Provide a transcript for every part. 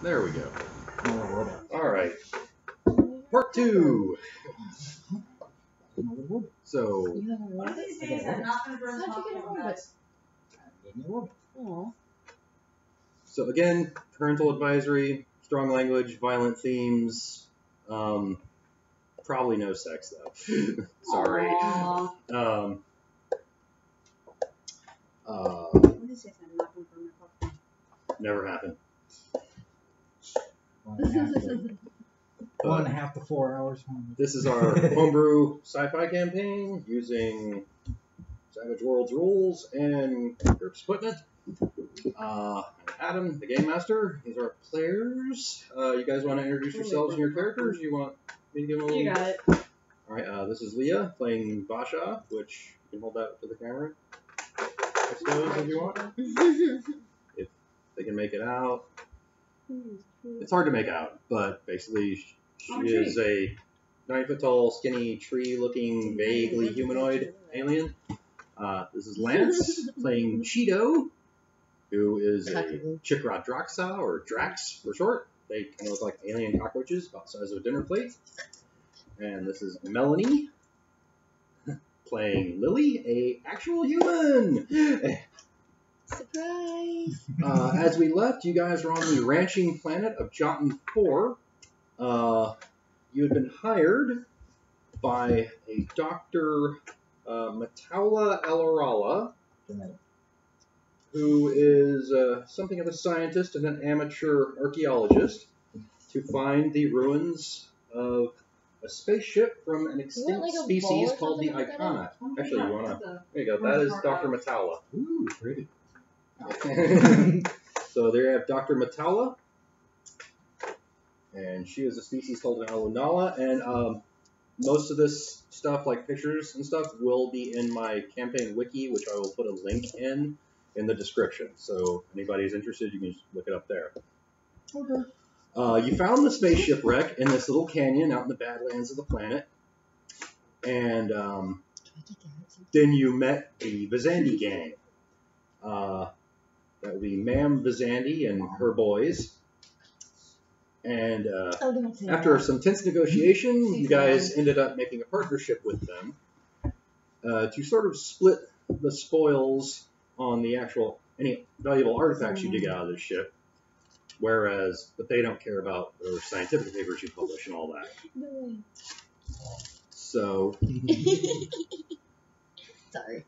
There we go. Alright. Part 2. So, One of these days, I'm not going to burn the popcorn. So again, parental advisory, strong language, violent themes, probably no sex though. Sorry. What is this? I'm not going to burn my popcorn. Never happened. 1.5 to 4 hours. This is our homebrew sci-fi campaign using Savage Worlds rules and GURPS equipment. Adam, the game master, these are our players. You guys want to introduce yourselves and your characters? You want me to give them a little? You got it. Alright, this is Leah playing Vasha, which you can hold that to the camera, I suppose, if you want. If they can make it out. It's hard to make out, but basically she is a 9-foot tall, skinny, tree-looking, vaguely humanoid alien. This is Lance playing Cheetoe, who is a Chikrahdraxah, or Drax for short. They kind of look like alien cockroaches, about the size of a dinner plate. And this is Melanie playing Lilly, a actual human. Surprise! As we left, you guys were on the ranching planet of Jotunn 4. You had been hired by a Dr. Mataulaellerala, who is something of a scientist and an amateur archaeologist, to find the ruins of a spaceship from an extinct species called the Icona. Actually, you wanna? There you go. That is Dr. Mataula. Ooh, pretty. So there you have Dr. Mataula, and she is a species called an Allounalla, and most of this stuff, like pictures and stuff, will be in my campaign wiki, which I will put a link in the description. So if anybody is interested, you can just look it up there. Okay. You found the spaceship wreck in this little canyon out in the Badlands of the planet, and then you met the Vazandie Gang. That would be Mam Vazandie and her boys. And after some tense negotiation, you guys ended up making a partnership with them to sort of split the spoils on the any valuable artifacts you dig out of the ship. But they don't care about the scientific papers you publish and all that. No. So. Sorry.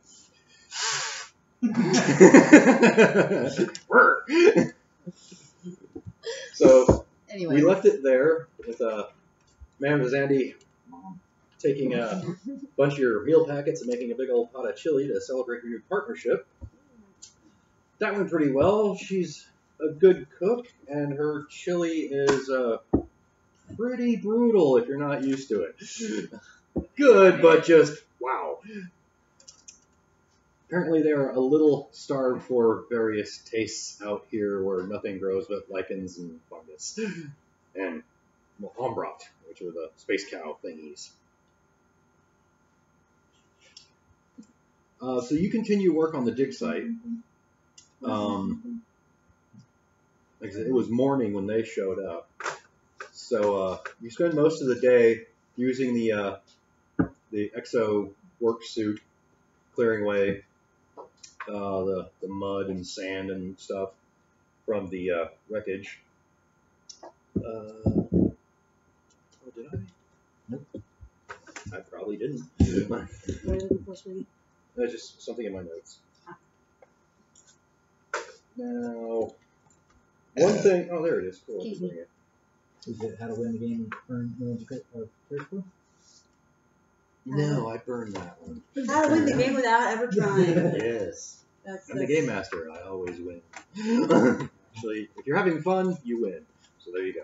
So Anyway. we left it there with Mam Vazandie taking a bunch of your meal packets and making a big old pot of chili to celebrate your new partnership. That went pretty well. She's a good cook, and her chili is pretty brutal if you're not used to it. Good, but just wow. Apparently they are a little starved for various tastes out here where nothing grows but lichens and fungus. And Hombrat, which are the space cow thingies. So you continue work on the dig site. Like I said, it was morning when they showed up. So you spend most of the day using the exo work suit, clearing away the mud and sand and stuff from the wreckage. Oh, did I? Nope. I probably didn't. What are you looking for, sweetie? That's just something in my notes. Now, one thing. Oh, there it is. Cool. Excuse me. Is it how to win the game and earn millions of graceful? No, I burned that one. How to win the game without ever trying. Yes. That's I'm the game master. I always win. Actually, if you're having fun, you win. So there you go.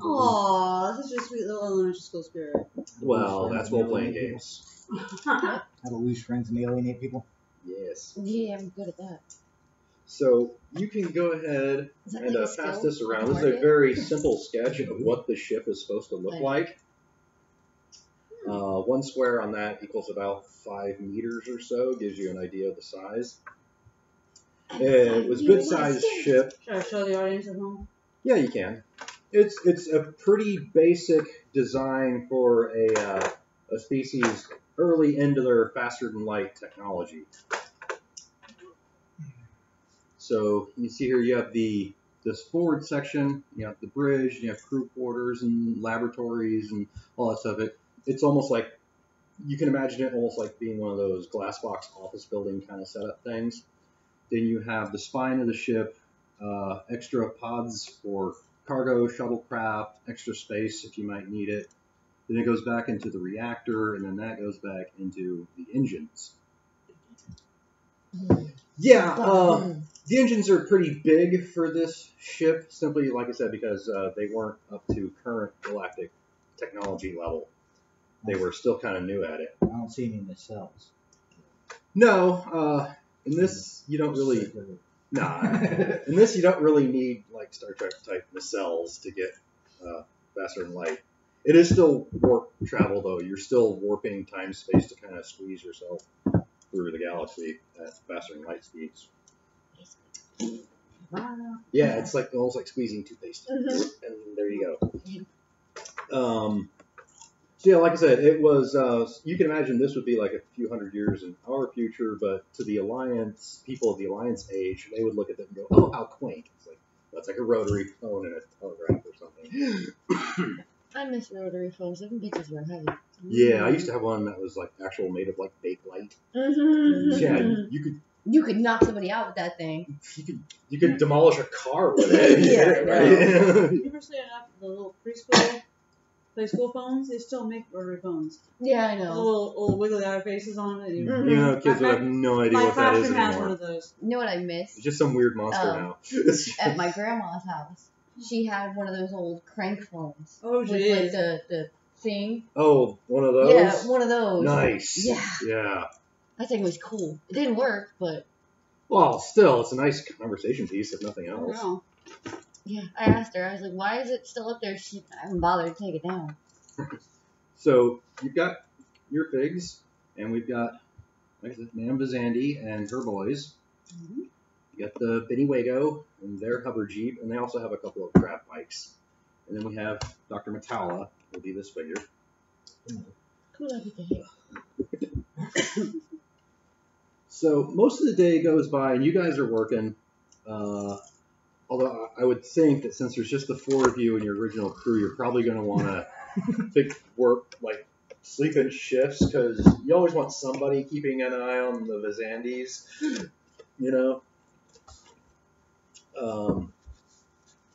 Aww, that's just a sweet little elementary school spirit. Well, that's role-playing games. How to lose friends and alienate people. Yes. Yeah, I'm good at that. So you can go ahead Is that and like a pass skill this around. This is a target? very simple sketch of what the ship is supposed to look like. One square on that equals about 5 meters or so. Gives you an idea of the size. It was a good-sized ship. Should I show the audience at home? Yeah, you can. It's a pretty basic design for a species early into their faster than light technology. So you see here you have this forward section, you have the bridge, you have crew quarters and laboratories and all that stuff. It's almost like you can imagine it almost like being one of those glass box office building kind of setup things. Then you have the spine of the ship, extra pods for cargo, shuttlecraft, extra space if you might need it. Then it goes back into the reactor, and then that goes back into the engines. Yeah, the engines are pretty big for this ship, simply, like I said, because they weren't up to current galactic technology level. They were still kind of new at it. I don't see any nacelles. No, in this you don't really. Nah, in this you don't really need like Star Trek type nacelles to get faster than light. It is still warp travel though. You're still warping time space to kind of squeeze yourself through the galaxy at faster than light speeds. Wow. Yeah, it's like almost like squeezing toothpaste, and there you go. So yeah, like I said, it was. You can imagine this would be like a few hundred years in our future, but to the Alliance people of the Alliance age, they would look at it and go, "Oh, how quaint!" It's like that's like a rotary phone and a telegraph or something. I miss rotary phones. Them bitches were heavy. Yeah, I used to have one that was like actual made of like bakelite. Mm-hmm. Yeah, You could knock somebody out with that thing. you could demolish a car with it. Yeah, right? You ever seen the little preschool play school phones? They still make rotary phones. Yeah, I The know. little wiggly eye faces on it. You know, kids would have no idea My what that is classroom has one anymore. of those. You know what I miss? It's just some weird monster now. At my grandma's house, she had one of those old crank phones. Oh, with like geez. the thing. Oh, one of those? Yeah, one of those. Nice. Yeah. Yeah. That thing was cool. It didn't work, but Well, still, it's a nice conversation piece, if nothing else. Oh, yeah. I asked her. I was like, "Why is it still up there?" She haven't bothered to take it down. So, you've got your figs, and we've got, like I said, Mam Vazandie and her boys. Mhm. You got the Benny Wago and their hover jeep, and they also have a couple of crab bikes. And then we have Dr. Mataulaellerala, will be this figure. Cool, I get to hit. So most of the day goes by, and you guys are working. Although I would think that since there's just the four of you and your original crew, you're probably going to want to work like sleep in shifts because you always want somebody keeping an eye on the Vazandies, you know.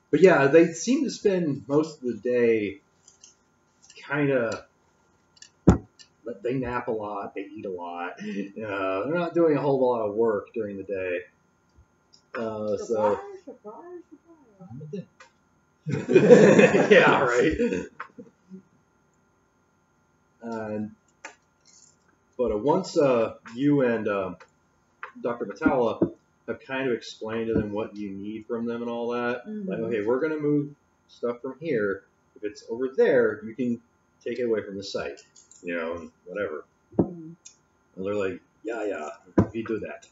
But yeah, they seem to spend most of the day kind of. They nap a lot, they eat a lot. They're not doing a whole lot of work during the day. So yeah, right. But once you and Dr. Mataulaellerala have kind of explained to them what you need from them and all that, like, okay, we're going to move stuff from here. If it's over there, you can take it away from the site, you know, and whatever. And they're like, yeah, you do that.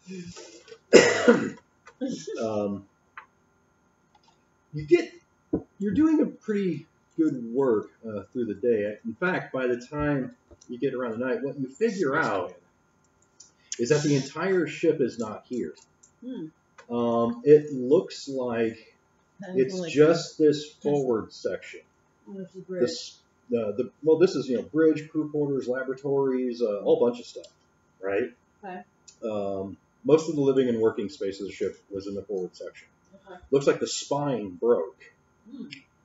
You're doing a pretty good work through the day. In fact, by the time you get around the night, what you figure out is that the entire ship is not here. It looks like it's just this forward section. this is great. This is bridge, crew quarters, laboratories, a whole bunch of stuff, right? Okay. Most of the living and working space of the ship was in the forward section. Okay. Looks like the spine broke.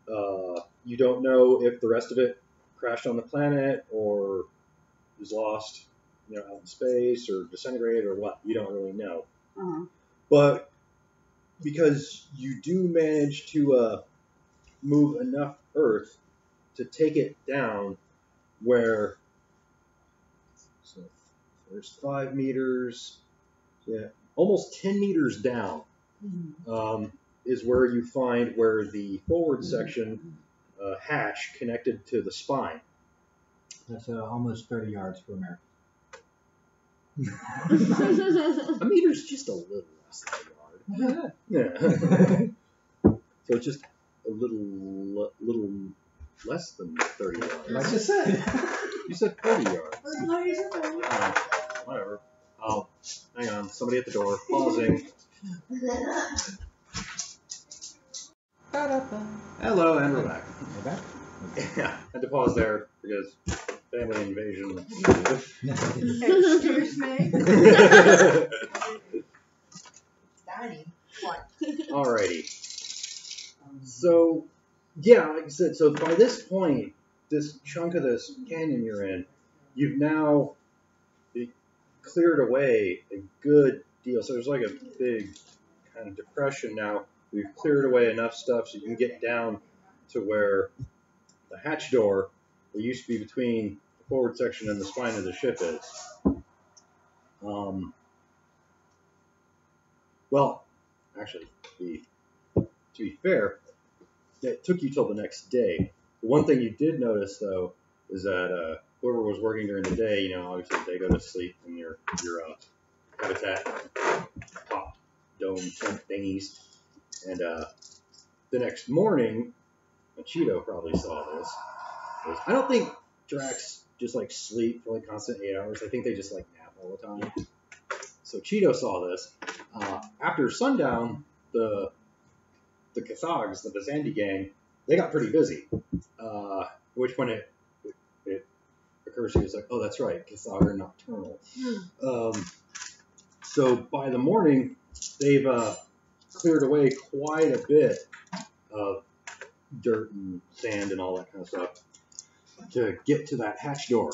You don't know if the rest of it crashed on the planet or is lost, out in space or disintegrated or what. You don't really know. But because you do manage to move enough Earth to take it down where, so there's 5 meters, almost 10 meters down is where you find where the forward section hatch connected to the spine. That's almost 30 yards for America. A meter's just a little less than a yard. Yeah. So it's just a little less than 30 yards. I just said. You said 40 yards. No, you said that. Whatever. Oh, hang on. Somebody at the door. Pausing. Hello, and we're back. We're back? Yeah, had to pause there because family invasion. Excuse me. Daddy. What? Alrighty. So, yeah, like I said, so by this point, this chunk of this canyon you're in, you've now cleared away a good deal. So there's like a big kind of depression now. We've cleared away enough stuff so you can get down to where the hatch door that used to be between the forward section and the spine of the ship is. Well, actually, to be fair, it took you till the next day. The one thing you did notice, though, is that whoever was working during the day, you know, obviously they go to sleep in your habitat, top dome tent thingies, and the next morning, and Cheetoe probably saw this. I don't think Drax just like sleep for like constant 8 hours. I think they just like nap all the time. So Cheetoe saw this. After sundown, the Kithags, the Vazandie Gang, they got pretty busy. Which when it occurs to you, it's like, oh, that's right, Kithag are nocturnal. So by the morning, they've cleared away quite a bit of dirt and sand and all that kind of stuff to get to that hatch door.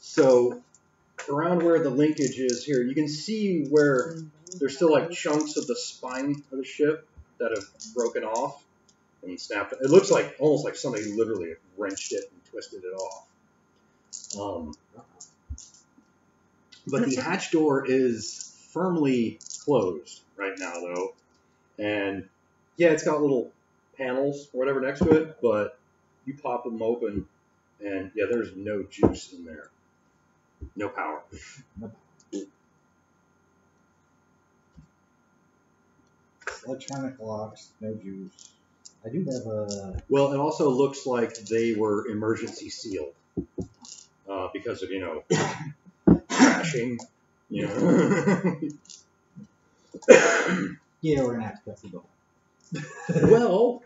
So around where the linkage is here, you can see where there's still like chunks of the spine of the ship that have broken off and snapped. It looks like almost like somebody literally wrenched it and twisted it off. But the hatch door is firmly closed right now, though. And yeah, it's got little panels or whatever next to it, but you pop them open, and yeah, there's no juice in there. No power. Electronic locks, no juice. I do have a... Well, it also looks like they were emergency sealed because of, you know, crashing. You know. Yeah, we're gonna have to cut through the Well,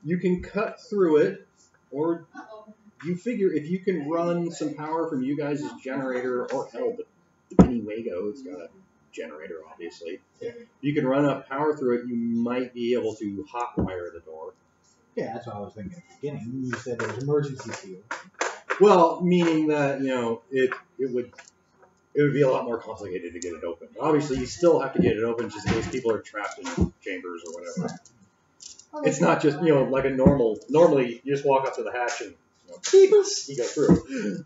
you can cut through it, or you figure if you can run some power from you guys' generator, or hell, the Mini Wago, it's got a generator, obviously. If you can run up power through it, you might be able to hotwire the door. Yeah, that's what I was thinking at the beginning. You said it was emergency seal. Well, meaning that, you know, it would be a lot more complicated to get it open. Obviously, you still have to get it open just in case people are trapped in chambers or whatever. It's not just, you know, like a normally you just walk up to the hatch and, you know, you go through.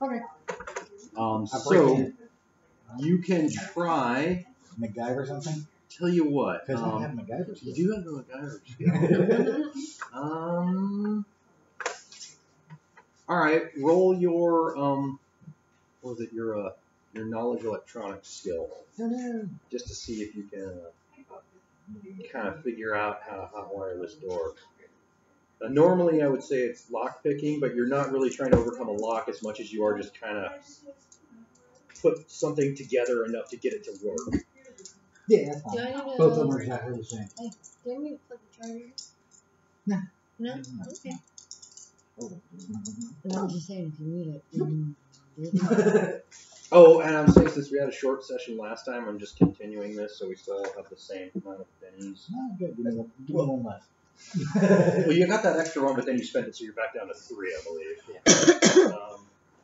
Okay. So you can try. MacGyver or something? Tell you what. Because I have MacGyver You skills. do have the MacGyver skill. All right. Roll your what was it? Your knowledge electronics skill. Oh, no. Just to see if you can kind of figure out how to hotwire this door. Normally, I would say it's lock picking, but you're not really trying to overcome a lock as much as you are just kind of put something together enough to get it to work. Yeah, that's fine. Do I need to... Both of them are exactly the same. Hey, do I need to plug the charger? No. No? Okay. Oh. No, I'm just saying if you need it. Oh, and I'm saying since we had a short session last time, I'm just continuing this so we still have the same amount of pennies. No, good. Give me one left. Well, you got that extra one, but then you spent it, so you're back down to 3, I believe.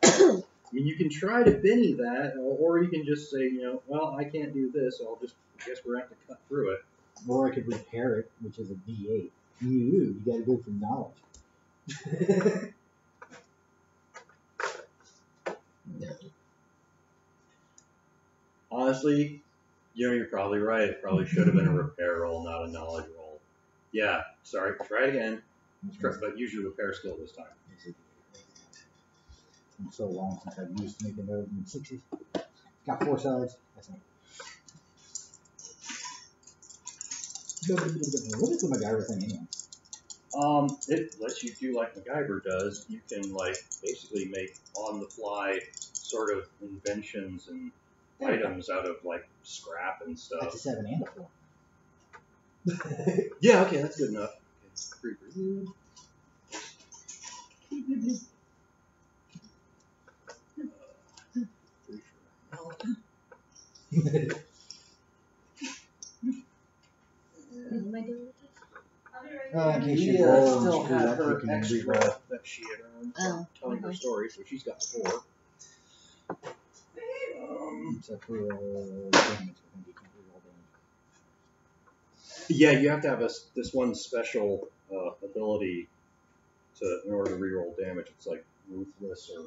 I mean, you can try to Benny that, or you can just say, you know, well, I can't do this, so I guess we're going to have to cut through it. Or I could repair it, which is a D8. You gotta go for knowledge. Honestly, you know, you're probably right. It probably should have been a repair roll, not a knowledge roll. Yeah, sorry, try it again. But use your repair skill this time. It's been so long since I've used to make a note in the 60s. Got 4 sides. That's it. What is the MacGyver thing anyway? It lets you do like MacGyver does. You can like basically make on the fly sort of inventions and items out of like scrap and stuff. That's a 7 and a 4. Yeah, okay, that's good enough. Creepers. What am I doing with this? In case you Leah roll and still screw had up, you her can extra re-roll. that she had earned Oh, from telling her okay. story, so she's got 4. Except for damage. I think you can't re-roll damage. Yeah, you have to have this one special ability in order to reroll damage. It's like ruthless or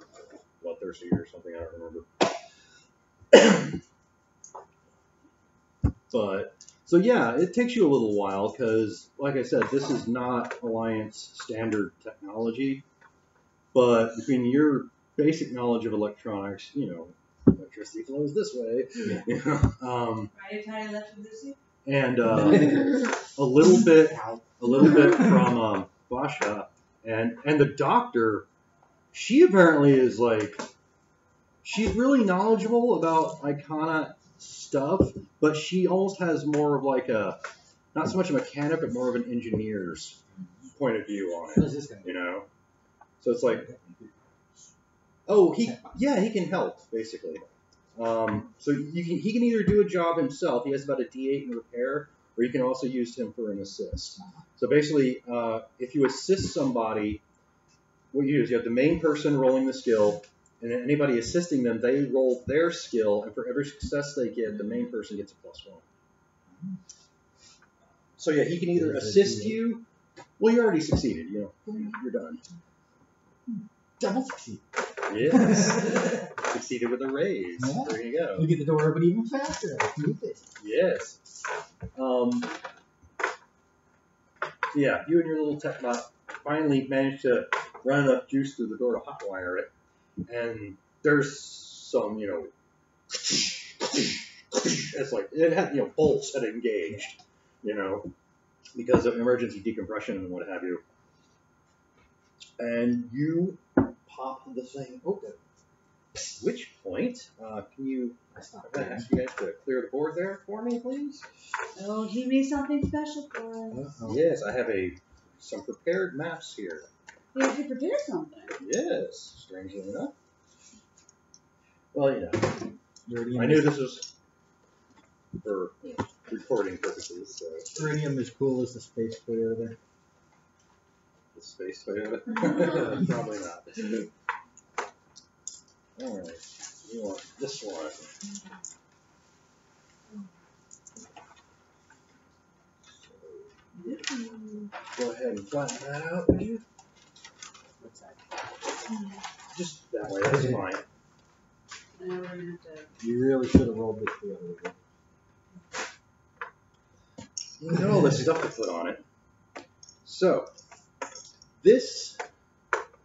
bloodthirsty or something. I don't remember. But so yeah, it takes you a little while because, like I said, this is not Alliance standard technology. But between your basic knowledge of electronics, you know, electricity flows this way. Yeah. You know, Right, tiny electricity. and a little bit from Vasha, and the doctor. She apparently is like, she's really knowledgeable about Icona stuff, but she almost has more of like not so much a mechanic, but more of an engineer's point of view on What it. is this guy? You know, so it's like, oh, he can help basically. So he can either do a job himself. He has about a D8 in repair, or you can also use him for an assist. So basically, if you assist somebody, what you do is you have the main person rolling the skill, and then anybody assisting them, they roll their skill, and for every success they get, the main person gets a +1. So yeah, he can either assist you. Well, you already succeeded. You know, you're done. Double succeed. Yes, succeeded with a raise. Yeah. There you go. You get the door open even faster. Move it. Yes. Yeah, you and your little tech bot finally managed to run enough juice through the door to hotwire it, and there's some, you know, it's like it had, you know, bolts had engaged, you know, because of emergency decompression and what have you, and you pop the thing open. At which point, can you? I'm going to ask you guys to clear the board there for me, please. Oh, he made something special for us. Yes, I have some prepared maps here. We have to prepare something. Yes, strangely enough. Well, you know, Iridium I knew this was for, you know, recording purposes, so Iridium is cool as the space Toyota. the space Toyota. Probably not. Alright, you want this one. Go ahead and flatten that out, would you? What's that? Just that way, that's fine. And now we're going to have to... You really should have rolled this the other way. You got all this stuff to put on it. So, this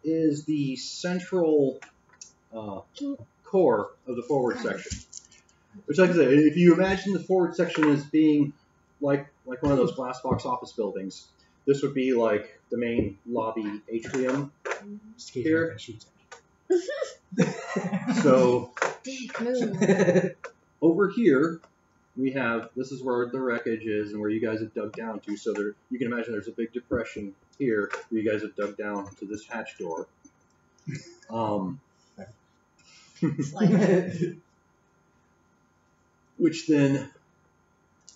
is the central core of the forward section. Which, like I said, if you imagine the forward section as being like one of those glass box office buildings, this would be like the main lobby atrium here. So, Dick, move. over here, we have, this is where the wreckage is and where you guys have dug down to. So there, you can imagine there's a big depression here where you guys have dug down to this hatch door. Which then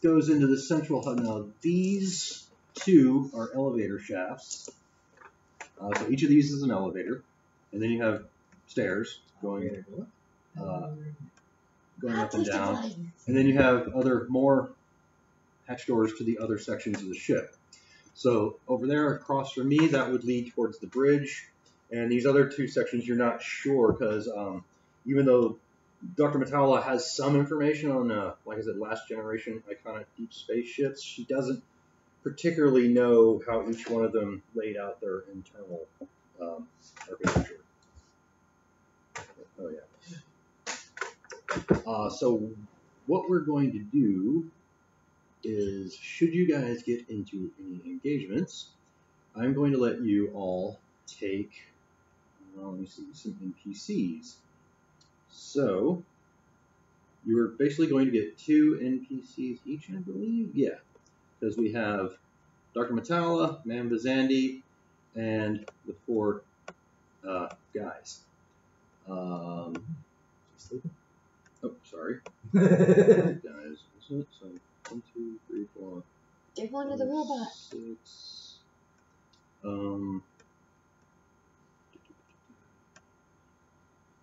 goes into the central hub. Now, these two are elevator shafts. So each of these is an elevator. And then you have stairs going up and down. And then you have more hatch doors to the other sections of the ship. So over there across from me, that would lead towards the bridge. And these other two sections, you're not sure because even though Dr. Mataulaellerala has some information on, like I said, last generation iconic deep space ships, she doesn't particularly know how each one of them laid out their internal architecture. Oh, yeah. So what we're going to do is, should you guys get into any engagements, I'm going to let you all take, let me see, some NPCs. So you're basically going to get 2 NPCs each, I believe. Yeah, because we have Dr. Mataulaellerala, Mam Vazandie, and the 4 guys. Sleeping? Oh, sorry. Guys, is it? So 1, 2, 3, 4. Give one to the robot. 6.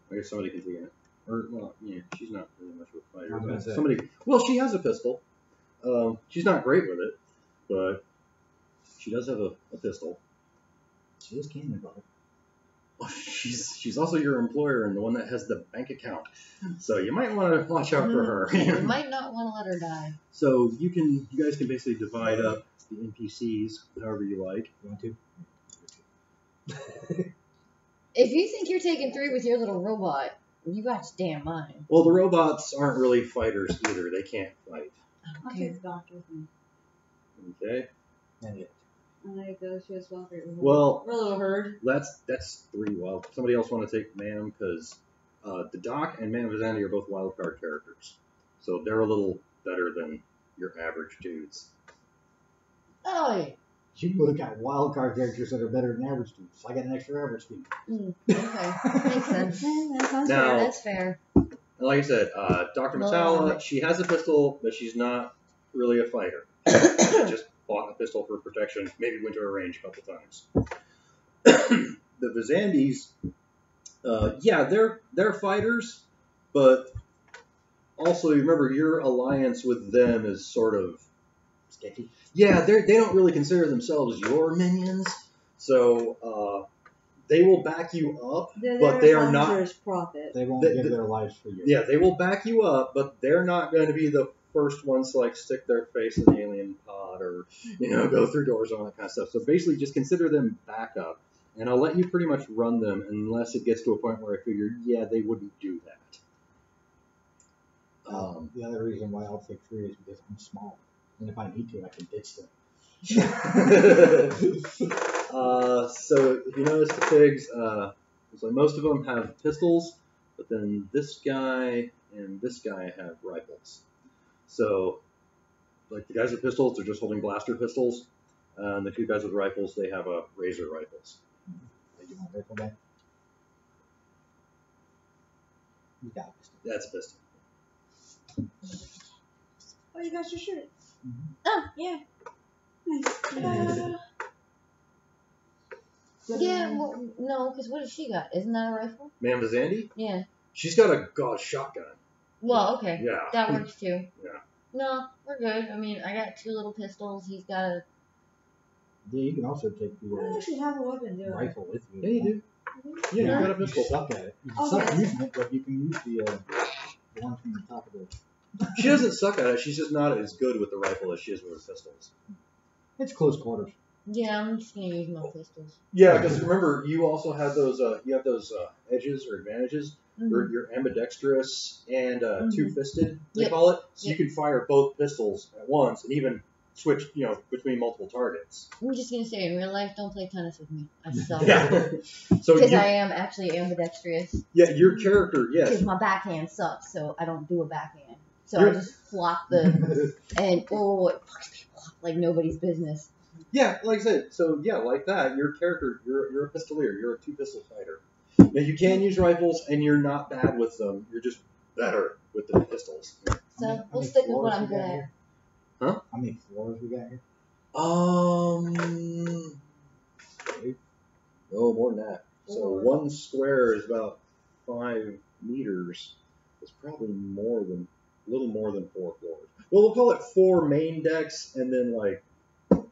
I guess somebody can take it. Or, well, yeah, she's not really much of a fighter. I was gonna say. Somebody. Well, she has a pistol. She's not great with it, but she does have a pistol. She is cannon butter. She's also your employer and the one that has the bank account. So you might want to watch out for her. You might not want to let her die. So you guys can basically divide up the NPCs however you like. You want to? If you think you're taking 3 with your little robot, you got your damn mind. Well, the robots aren't really fighters either. They can't fight. I'll take the doctor with me. Okay. And yet. I go to a swamp. Well, We're a little herd. that's 3 wild. Somebody else want to take Mam because the Doc and Mam Vazandie are both wild card characters, so they're a little better than your average dudes. Oh, yeah. You would have got wild card characters that are better than average dudes. So I got an extra average dude. Okay. Makes sense. That sounds Now- fair. That's fair. And like I said, Dr. No. Mataulaellerala, she has a pistol, but she's not really a fighter. She just bought a pistol for protection, maybe went to a range a couple times. The Vazandies, yeah, they're fighters, but also remember your alliance with them is sort of Sketchy. yeah, they don't really consider themselves your minions, so they will back you up, but they are not. There's profit. They won't give their lives for you. Yeah, they will back you up, but they're not going to be the first ones to like stick their face in the alien pod or go through doors and all that kind of stuff. So basically, just consider them backup, and I'll let you pretty much run them unless it gets to a point where I figure, yeah, they wouldn't do that. The other reason why I'll take 3 is because I'm small. And if I need to, I can ditch them. So if you notice the pigs, so most of them have pistols, but then this guy and this guy have rifles. So, like the guys with pistols, they're just holding blaster pistols, and the 2 guys with rifles, they have razor rifles. You want a rifle back? You got it. That's a pistol. Oh, you got your shirt. Mhm. Oh, yeah. Nice. Yeah, well, no, because what has she got? Isn't that a rifle? Mam Vazandie? Yeah. She's got a god shotgun. Well, okay. Yeah. That works too. Yeah. No, we're good. I mean, I got 2 little pistols. He's got a... Yeah, you can also take I don't the actually have a weapon, do I? rifle with you. Yeah, you do. Yeah, you got a You pistol. suck at it. You Okay. suck using it, but you can use the one from the top of the... She doesn't suck at it. She's just not as good with the rifle as she is with her pistols. It's close quarters. Yeah, I'm just going to use my pistols. Yeah, because remember, you also have those. You have those edges or advantages. Mhm. You're ambidextrous and two-fisted. They Yep. call it. So Yep. you can fire both pistols at once and even switch, between multiple targets. I'm just going to say, in real life, don't play tennis with me. I suck. Yeah. So Because I am actually ambidextrous. yeah, your character, yes. Because my backhand sucks, so I don't do a backhand. So You're- I just flop the... And, it fucks people up like nobody's business. Yeah, like I said, so yeah, like that, your character, you're a pistolier, you're a 2-pistol fighter. Now you can use rifles, and you're not bad with them. You're just better with the pistols. So How we'll many stick with floors what I'm we good got at. here? Huh? How many floors we got here? No, more than that. So 1 square is about 5 meters. It's probably a little more than 4 floors. Well, we'll call it 4 main decks, and then like the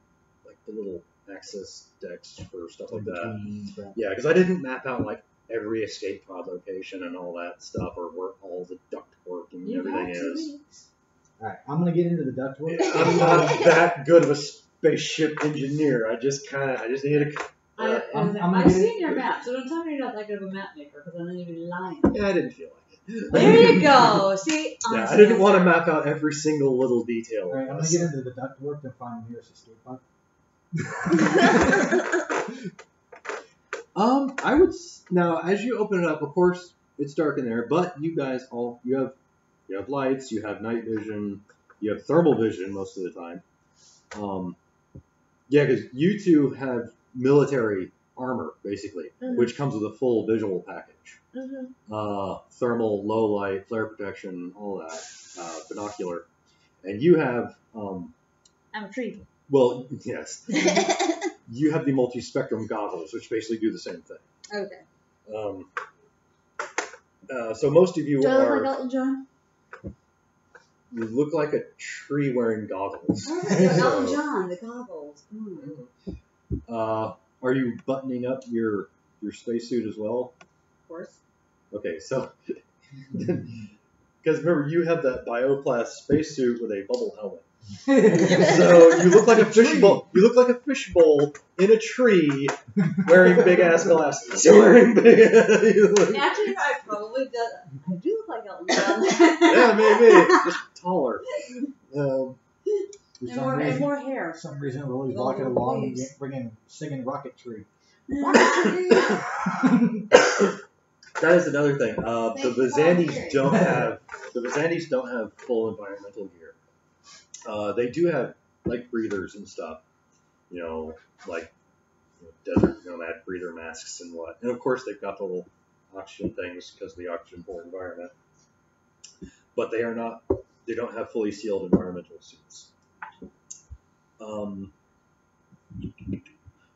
little access decks for stuff like that. Between crap. Yeah, because I didn't map out like every escape pod location and all that stuff, or where all the duct work and everything is. Alright, I'm going to get into the ductwork. I'm not that good of a spaceship engineer. I just need a. I'm gonna I've get seen it. your map, so don't tell me you're not that good of a map maker, because I know you'd be lying. Yeah, I didn't feel like it. There you go. See? Yeah, I didn't want to map out every single little detail. Alright, I'm gonna get into the ductwork and find the nearest escape pod. I would now as you open it up, of course it's dark in there, but you guys you have lights, you have night vision, you have thermal vision most of the time. Yeah, because you two have military armor basically, which comes with a full visual package. Thermal, low light, flare protection, all that, binocular, and you have I'm a tree. well, yes. You have the multi-spectrum goggles, which basically do the same thing. Okay. So most of you Do I look are. like Elton John? You look like a tree wearing goggles. Elton John, the goggles. Are you buttoning up your spacesuit as well? Of course. Okay, so because remember you have that bioplast spacesuit with a bubble helmet. So you look like a fishbowl. You look like a fishbowl in a tree, wearing big ass glasses. Wearing big. Actually, I probably do. I do look like Elton John. Yeah, maybe just taller. And more hair. For some reason, we're always walking along, singing Rocketry. That is another thing. The Vazandies don't have full environmental gear. They do have like breathers and stuff, like desert nomad breather masks and what. And of course they've got the little oxygen things because of the oxygen poor environment. But they don't have fully sealed environmental suits.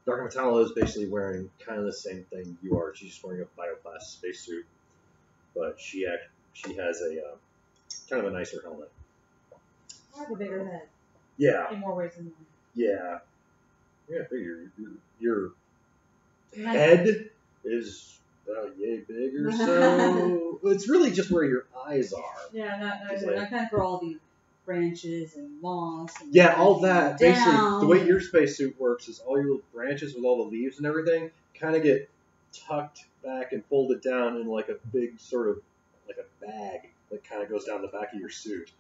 Dark Mataulaellerala is basically wearing kind of the same thing you are. She's just wearing a bioplast spacesuit, but she has a kind of a nicer helmet. I have a bigger head. Yeah. In more ways than one. Yeah. Yeah, your head is about yay big or so. It's really just where your eyes are. Yeah, I kind of for all the branches and moss. And yeah, all that. Down. Basically, the way your spacesuit works is all your little branches with all the leaves and everything kind of get tucked back and folded down in like a big sort of like a bag that kind of goes down the back of your suit.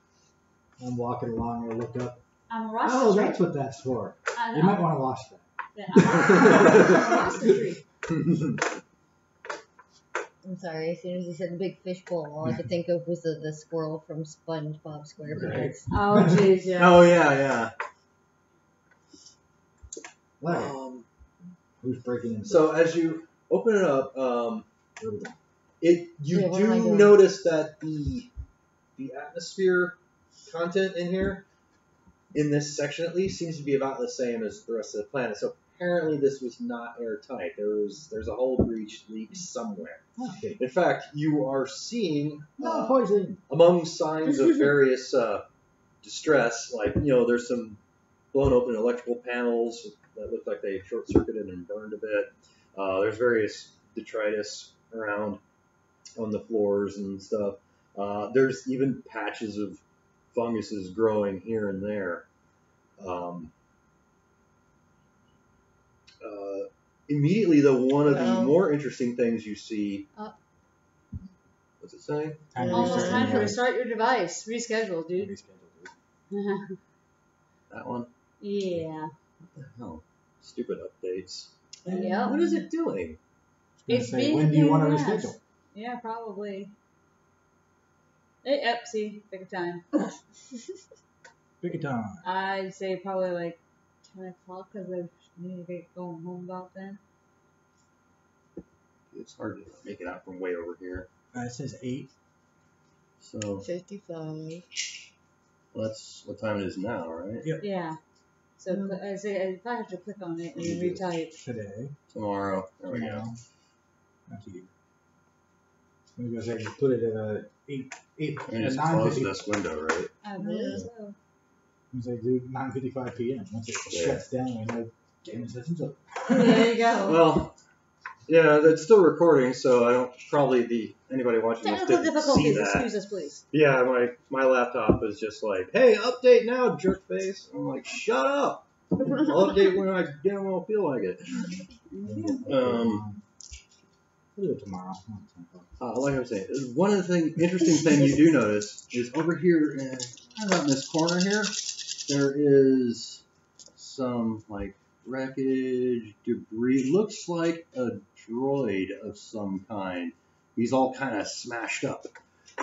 I'm walking along, I look up. I'm a Rasta Oh, tree. that's what that's for. I know. You might want to wash that. Yeah, I'm a Rasta tree. I'm sorry, as soon as you said the big fishbowl, all I could think of was the squirrel from SpongeBob SquarePants. Right. Oh, jeez, yeah. Oh, yeah. Larry, who's breaking in? So as you open it up, you what am I do doing? notice that the atmosphere content in here, in this section at least, seems to be about the same as the rest of the planet. So apparently this was not airtight. There's a hole breach leak somewhere. Okay. In fact, you are seeing No poison. among signs of various distress, like there's some blown open electrical panels that look like they short-circuited and burned a bit. There's various detritus around on the floors and stuff. There's even patches of funguses growing here and there. Immediately, though, one of the more interesting things you see. What's it saying? Almost time to restart your device. Reschedule, dude. That one? Yeah. What the hell? Stupid updates. Yeah. What is it doing? It's Say, been when do you want to yes. reschedule? Yeah, probably. Yep, see, pick a time. Pick a time. I'd say probably like 10 o'clock because I need to get going home about then. It's hard to make it out from way over here. It says 8. So 55. that's what time it is now, right? Yep. Yeah. So I say if I have to click on it and then retype. Today. Tomorrow. There we go. Now. That's you. Maybe I say put it at 8. You just close 9:50. this window, right? I believe so. You say do 9:55 p.m. Once it shuts down, we know game session's up. There you go. Well, yeah, it's still recording, so I don't probably anybody watching this Technical didn't see difficulties, that. excuse us, please. Yeah, my laptop is just like, hey, update now, jerkface. I'm like, shut up. I'll update when I damn well feel like it. We'll do it tomorrow. Like I was saying, one of the interesting thing you do notice is over here, kind of in this corner here, there is some like wreckage, debris. Looks like a droid of some kind. He's all kind of smashed up,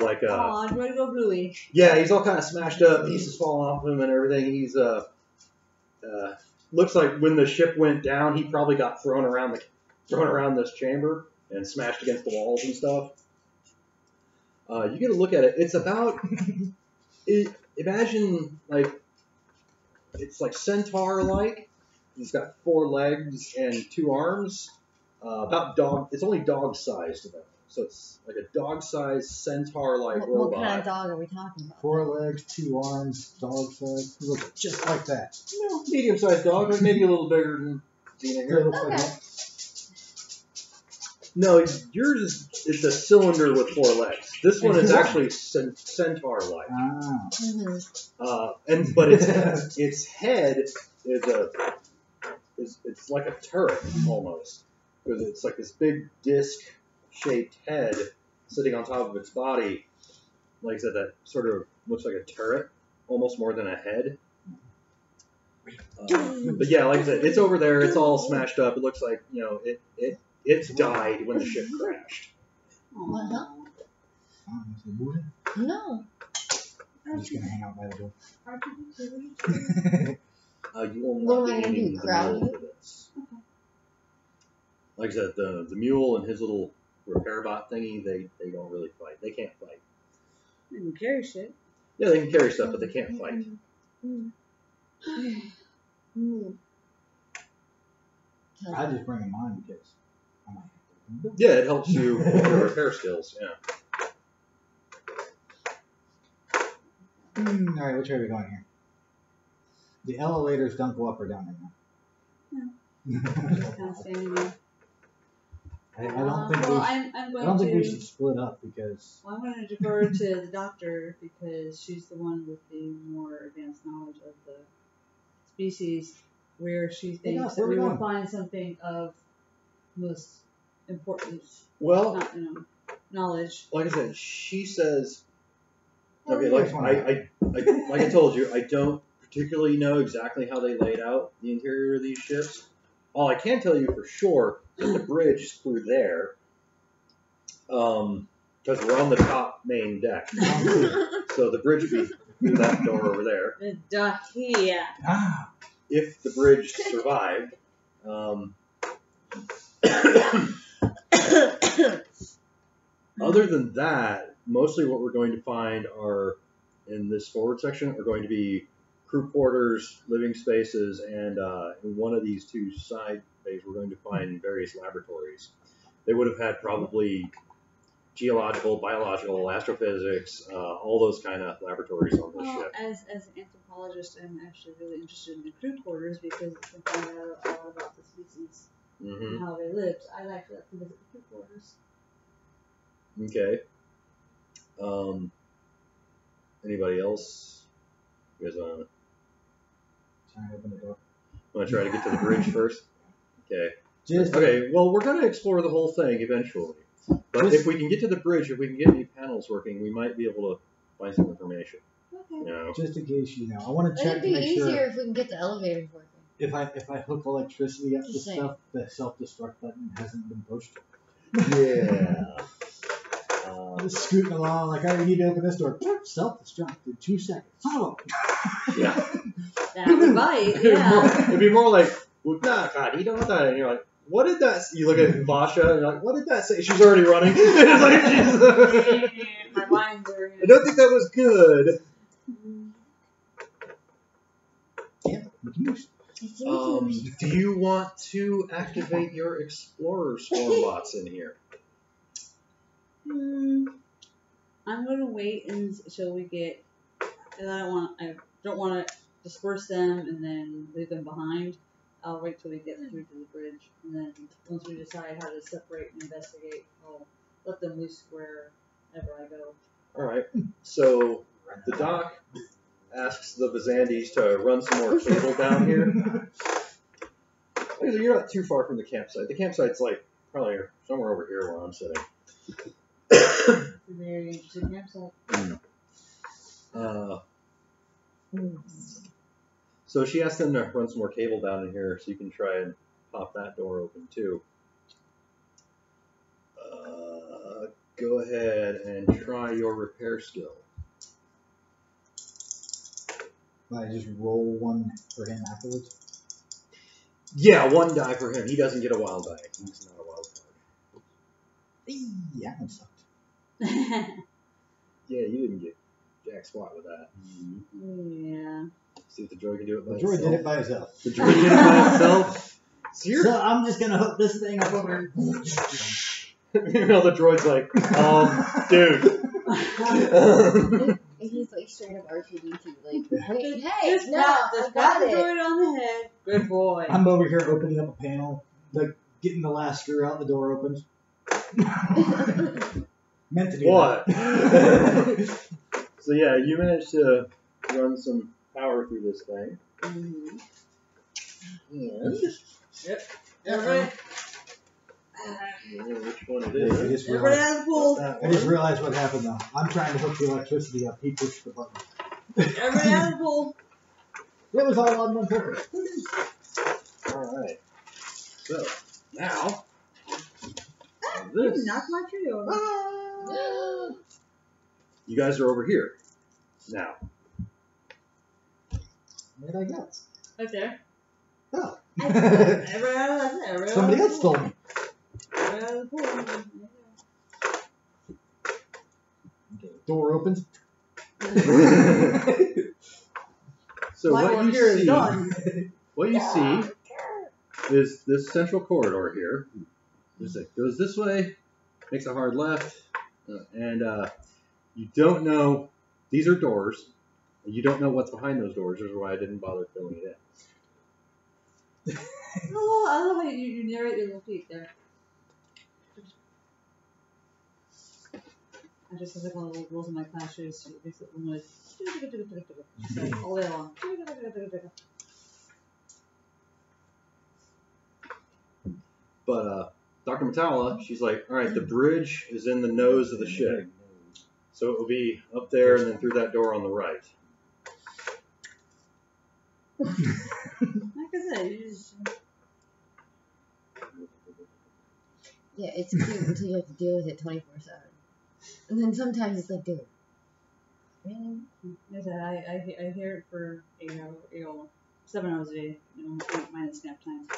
like Aw, do I go bluey? yeah, he's all kind of smashed up. Pieces falling off him and everything. He's looks like when the ship went down, he probably got thrown around this chamber and smashed against the walls and stuff. You get a look at it. It's about imagine like it's like centaur-like. He's got 4 legs and 2 arms. About dog. It's only dog-sized though, so it's like a dog-sized centaur-like robot. What kind of dog are we talking about? 4 legs, 2 arms, dog size. He looks just like that. No, medium-sized dog, or maybe a little bigger than Xena here. Looks like Okay. that. No, yours is a cylinder with 4 legs. This one is actually centaur-like. Ah. Mm-hmm. But its head is it's like a turret almost, because it's like this big disc-shaped head sitting on top of its body. Like I said, that sort of looks like a turret, almost more than a head. But yeah, like I said, it's over there. It's all smashed up. It looks like it's died when the ship crashed. What? Huh? Is he moving? No. I'm just gonna hang out by the door. You will What not am I be gonna needing do, the crowd mule you? for this. Like I said, the mule and his little repair bot thingy, they don't really fight. They can't fight. I can carry shit. Yeah, they can carry stuff, but they can't fight. I just bring him on because I might have to. Yeah, it helps you with your repair skills. Yeah. Alright, which way are we going here? The elevators don't go up or down right now. Kind of standing there. I don't think Well, we I'm I going don't to. think we should split up because Well, I'm going to defer to the doctor because she's the one with the more advanced knowledge of the species, where she thinks Enough, that where we we will going? find something of most importance, Well, not, knowledge. like I said, she says. Oh, Okay, you like guys wanna- like I told you, I don't particularly know exactly how they laid out the interior of these ships. All I can tell you for sure is the bridge is through there, because we're on the top main deck. So the bridge would be through that door over there. Yeah. Ah, If the bridge survived. Other than that, mostly what we're going to find are, in this forward section, are going to be crew quarters, living spaces, and in one of these 2 side bays, we're going to find various laboratories. They would have had probably geological, biological, astrophysics, all those kind of laboratories on this Well, ship. as an anthropologist, I'm actually really interested in the crew quarters because it can find out a lot about the species Mm-hmm. and how they lived. I'd actually like to visit the crew quarters. Okay. Anybody else? You guys trying to open the door. want to try to get to the bridge first? Okay. Just Okay, well, we're going to explore the whole thing eventually. But if we can get to the bridge, if we can get any panels working, we might be able to find some information. Okay. You know? just in case you know, I want to check It'd to be make easier sure if we can get the elevators working. if I hook electricity up to Just saying. stuff, the self-destruct button hasn't been pushed. Yeah. Just scooting along like I need to open this door. Self-destruct in 2 seconds. Oh. Yeah. That would bite, yeah. It'd be more like, well, nah, God, you don't want that. And you're like, what did that say? You look at Vasha and you're like, what did that say? She's already running. It's like, she's, My lines are. I don't think that was good. Do you want to activate your Explorer Swarm bots in here? I'm gonna wait until we get. And I don't want to disperse them and then leave them behind. I'll wait till we get through to the bridge, and then once we decide how to separate and investigate, I'll let them loose wherever I go. All right. So the doc asks the Vazandies to run some more cable down here. You're not too far from the campsite. The campsite's like probably somewhere over here where I'm sitting. Very interesting campsite. So she asked them to run some more cable down in here so you can try and pop that door open too. Go ahead and try your repair skill. I just roll one for him afterwards. Yeah, 1 die for him. He doesn't get a wild die. He's not a wild card. Yeah, that sucked. Yeah, you didn't get jack squat with that. Yeah. See if the droid can do it by The droid itself. did it by itself. The droid did it by itself? So I'm just gonna hook this thing up over. You know, the droid's like, dude. He's like straight up RPG too. Like, wait, Just hey, no, I got the it. droid on the head. Good boy. I'm over here opening up a panel, like getting the last screw out, the door opens. Meant to do What? that. So yeah, you managed to run some power through this thing. Mm-hmm. And Yep. Everybody. I don't know which one it I is. just Everybody realized, out of the pool. That I just one. realized what happened though. I'm trying to hook the electricity up. He pushed the button. Everybody out of the pool. It was all on one purpose. Alright. So, now, You this. knocked my tree over. You guys are over here. Now. Where'd I go? Right there. Oh. Everybody out of the pool. Somebody else told me. Everybody out of the pool. Okay, door opens. So My what work you here is see, done. what you see is this central corridor here. It goes this way, makes a hard left, and you don't know. These are doors. You don't know what's behind those doors. Which is why I didn't bother filling it in. I love how you narrate your little feet there. I just have like one of the little rules in my class shoes. So makes it noise. All day long. But Dr. Mataulaellerala, she's like, all right, the bridge is in the nose of the ship. So it will be up there and then through that door on the right. Like I said, you just... Yeah, it's cute until you have to deal with it 24/7. And then sometimes it's like, dude, really? Like I said, I hear it for 7 hours a day, minus nap time.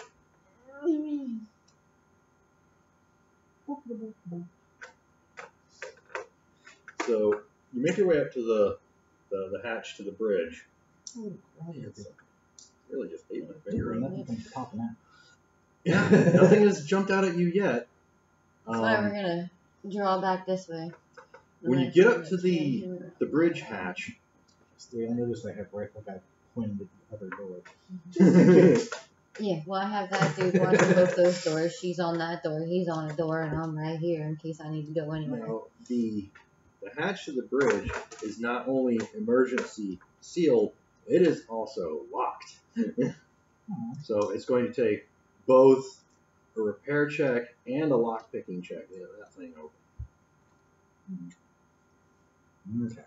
So you make your way up to the hatch to the bridge. Oh, It's really just ate my finger up. Nothing's popping out. Yeah, nothing has jumped out at you yet. That's why we're gonna draw back this way. When you get up to the bridge hatch, I noticed I have rifle guy pointed at the other door. Yeah, well, I have that dude watching both those doors. She's on that door, he's on a door, and I'm right here in case I need to go anywhere. now, the hatch to the bridge is not only emergency sealed, it is also locked. So it's going to take both a repair check and a lock picking check to get that thing open. Okay.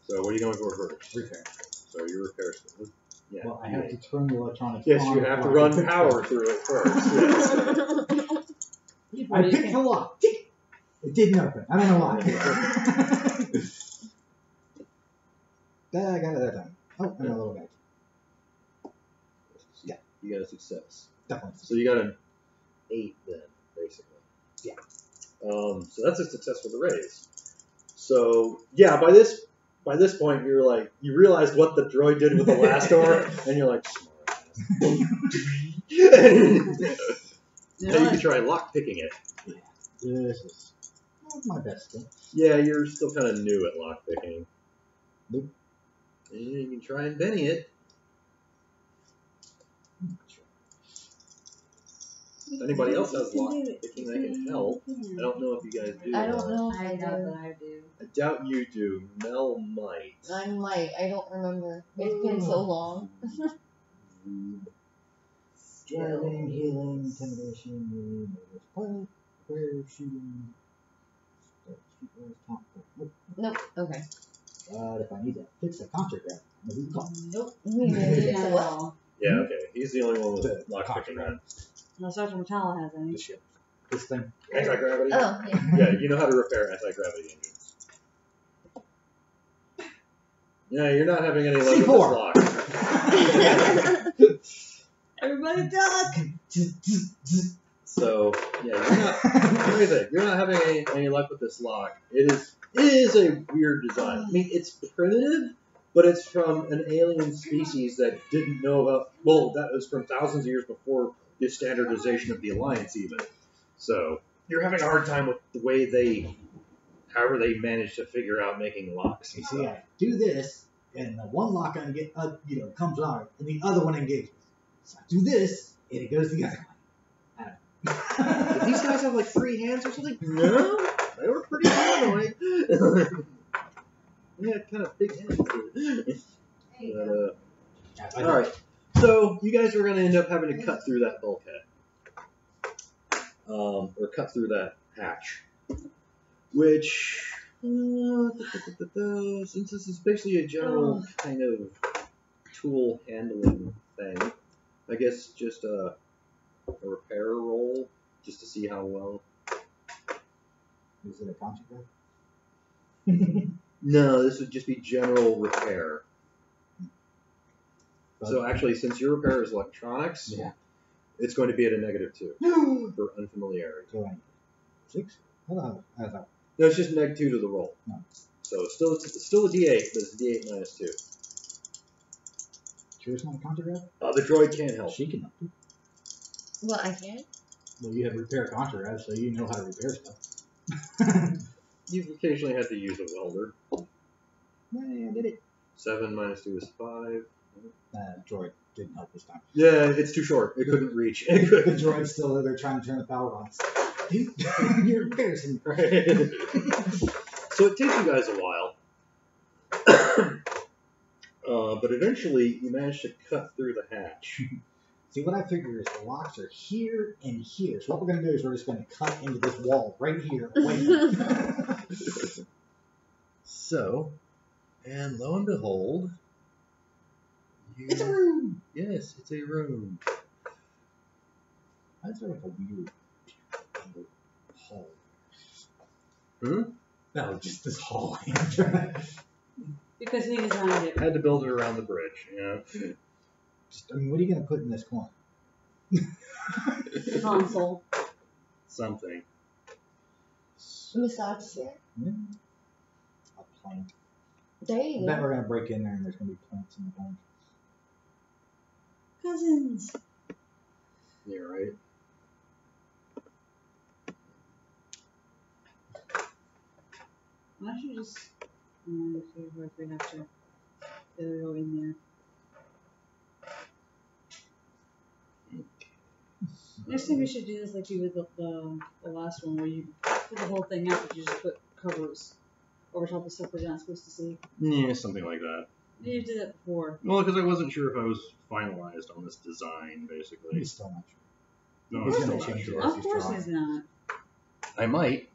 So what are you going for first? Repair. So your repair skill. Yeah. Well, I have to turn the electronics Yes, on. you have to before I run pick power it. through it first. Yes. I picked the lock. It didn't open. I don't know why. I got it that time. Oh, and a little guy. Yeah, you got a success. Definitely. So you got an 8 then, basically. Yeah. So that's a success for the raise. So yeah, by this point you're like you realized what the droid did with the last door, and you're like smart ass. Now you can try lock picking it. This is my best skill. Yeah, you're still kind of new at lock picking. Nope. You can try and Benny it. If anybody else has lock picking, they can help. I don't know if you guys do. I don't know if I I doubt do. that I do. I doubt you do. Mel might. I might. I don't remember. It's been so long. Driving, healing, intimidation, pilot, prayer, shooting. Nope. Okay. If I need to fix a contract, maybe call. Nope. Fix Not a at what? all. Yeah, okay. He's the only one with The lock picking that. Unless Dr. Mataulaellerala has any. This ship. This thing. Anti-gravity? Oh, yeah. Yeah, you know how to repair anti-gravity engines. Yeah, you're not having any luck with C4. this lock. Everybody duck! So, yeah, what do you think? You're not having any luck with this lock. It is a weird design. I mean, it's primitive, but it's from an alien species that didn't know about, well, that was from thousands of years before the standardization of the Alliance even. So, you're having a hard time with the way however they managed to figure out making locks. You see, I do this, and the one lock comes on, and the other one engages. So I do this, and it goes the other way. Did these guys have like 3 hands or something? No, they were pretty humanoid. They had kind of big hands. But, all right, so you guys are going to end up having to cut through that bulkhead, or cut through that hatch, which, since this is basically a general kind of tool handling thing, I guess just a repair roll, just to see how well. Is it a contract? No, this would just be general repair. So actually, since your repair is electronics, Yeah. it's going to be at a -2 for unfamiliarity. So I 6? Hello. I thought. No, it's just -2 to the roll. No. So it's still a D8, but it's a D8 -2. Sure it's not a contract? The droid can't help. She can help you. Well, I can. Well, you have repair contract, so you know how to repair stuff. You've occasionally had to use a welder. Yeah, I did it. 7 -2 is 5. Droid didn't help this time. Yeah, it's too short. It couldn't reach. The droid's still there trying to turn the power on. Dude, you're embarrassing. So it takes you guys a while. But eventually you manage to cut through the hatch. See, what I figure is the locks are here and here. So what we're going to do is we're just going to cut into this wall right here. So, and lo and behold, It's a room. Yes, it's a room. That's sort of a weird hall. No, just this hall. Because he designed it. I had to build it around the bridge. Yeah. I mean, what are you going to put in this corner? Console. Something. Massage chair. Yeah. A plank. There I you bet go. we're going to break in there and there's going to be plants in the corner. Cousins. You're right. Why don't you just if we have to go in there. Next time we should do this like you did the last one where you put the whole thing out but you just put covers over top of stuff we're not supposed to see. Yeah, something like that. You did that before. Well, because I wasn't sure if I was finalized on this design, basically. He's still not sure. No, He's I'm gonna still not change sure. it. Of course he's not. I might.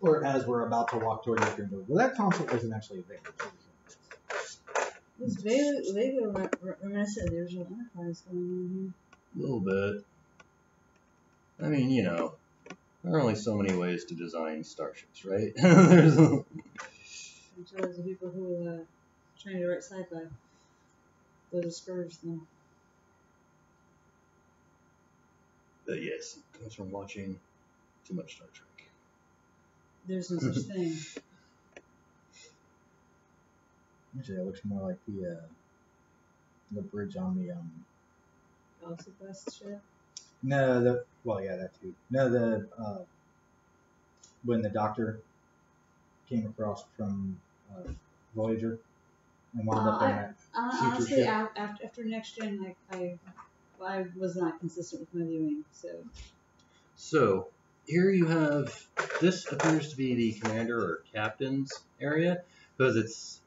Or as we're about to walk toward you, well, that console isn't actually there. This Vega reminiscent of the original Enterprise going on A little bit. I mean, you know, there are only so many ways to design starships, right? There's here. I'm sure there's the people who are trying to write sci-fi. Those discourage them. yes, it comes from watching too much Star Trek. There's no such thing. Actually, it looks more like the bridge on the Galaxy Quest shit. No, well, yeah, that too. No, when the Doctor came across from Voyager and wound up in that future Honestly, ship. after Next Gen, I was not consistent with my viewing, so. So, here you have, this appears to be the commander or captain's area, because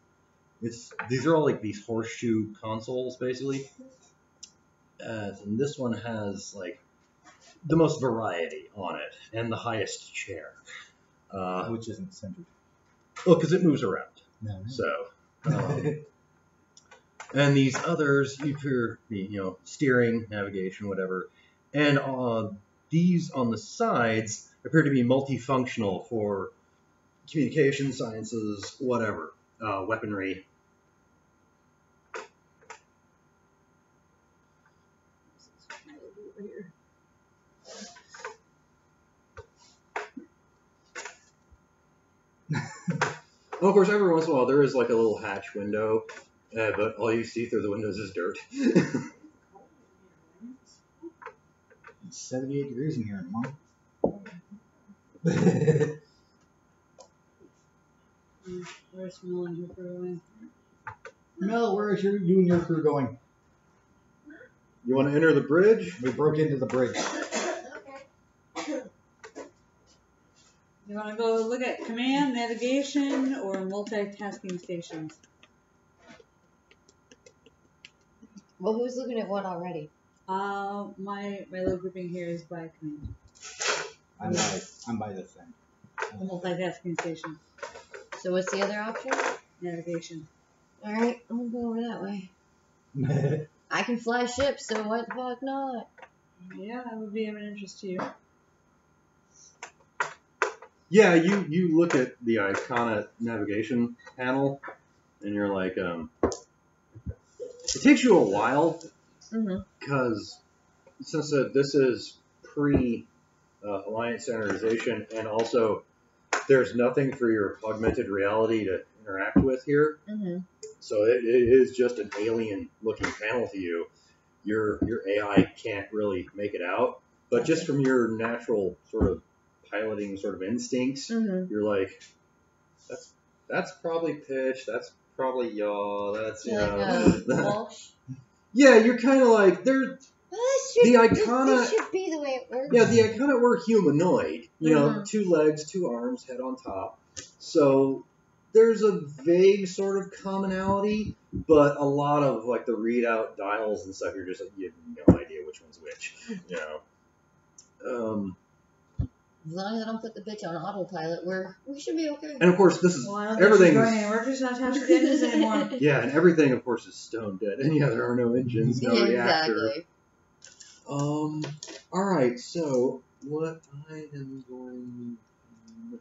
these are all like these horseshoe consoles, basically. And this one has like the most variety on it and the highest chair. Which isn't centered. Well, because it moves around. No. So, and these others, steering, navigation, whatever. And these on the sides appear to be multifunctional for communication, sciences, whatever, weaponry. Well, of course, every once in a while there is like a little hatch window, but all you see through the windows is dirt. It's 78 degrees in here, Mom. Where's Melanie and her crew going? Mel, where is you and your crew going? You want to enter the bridge? We broke into the bridge. You want to go look at command, navigation, or multitasking stations? Well, who's looking at what already? My little grouping here is by command. I'm by the thing. The multitasking station. So what's the other option? Navigation. Alright, I'm gonna go over that way. I can fly ships, so what the fuck not? Yeah, that would be of an interest to you. Yeah, you look at the Icona navigation panel, and you're like, it takes you a while, because since this is pre-Alliance standardization, and also there's nothing for your augmented reality to interact with here, so it is just an alien-looking panel to you. Your AI can't really make it out, but just from your natural sort of piloting sort of instincts, you're like, that's probably pitch, that's probably yaw, that's Walsh. Yeah, you're kind of like the Icona. This should be the way it works. Yeah, the Icona were humanoid. You know, 2 legs, 2 arms, head on top. So there's a vague sort of commonality, but a lot of like the readout dials and stuff, you're just like, you have no idea which one's which. You know. As long as I don't put the bitch on autopilot, we should be okay. And of course, this is everything. We're just not attached to engines anymore. Yeah, and everything, of course, is stone dead. And yeah, there are no engines, no reactor. Exactly. All right. So what I am going to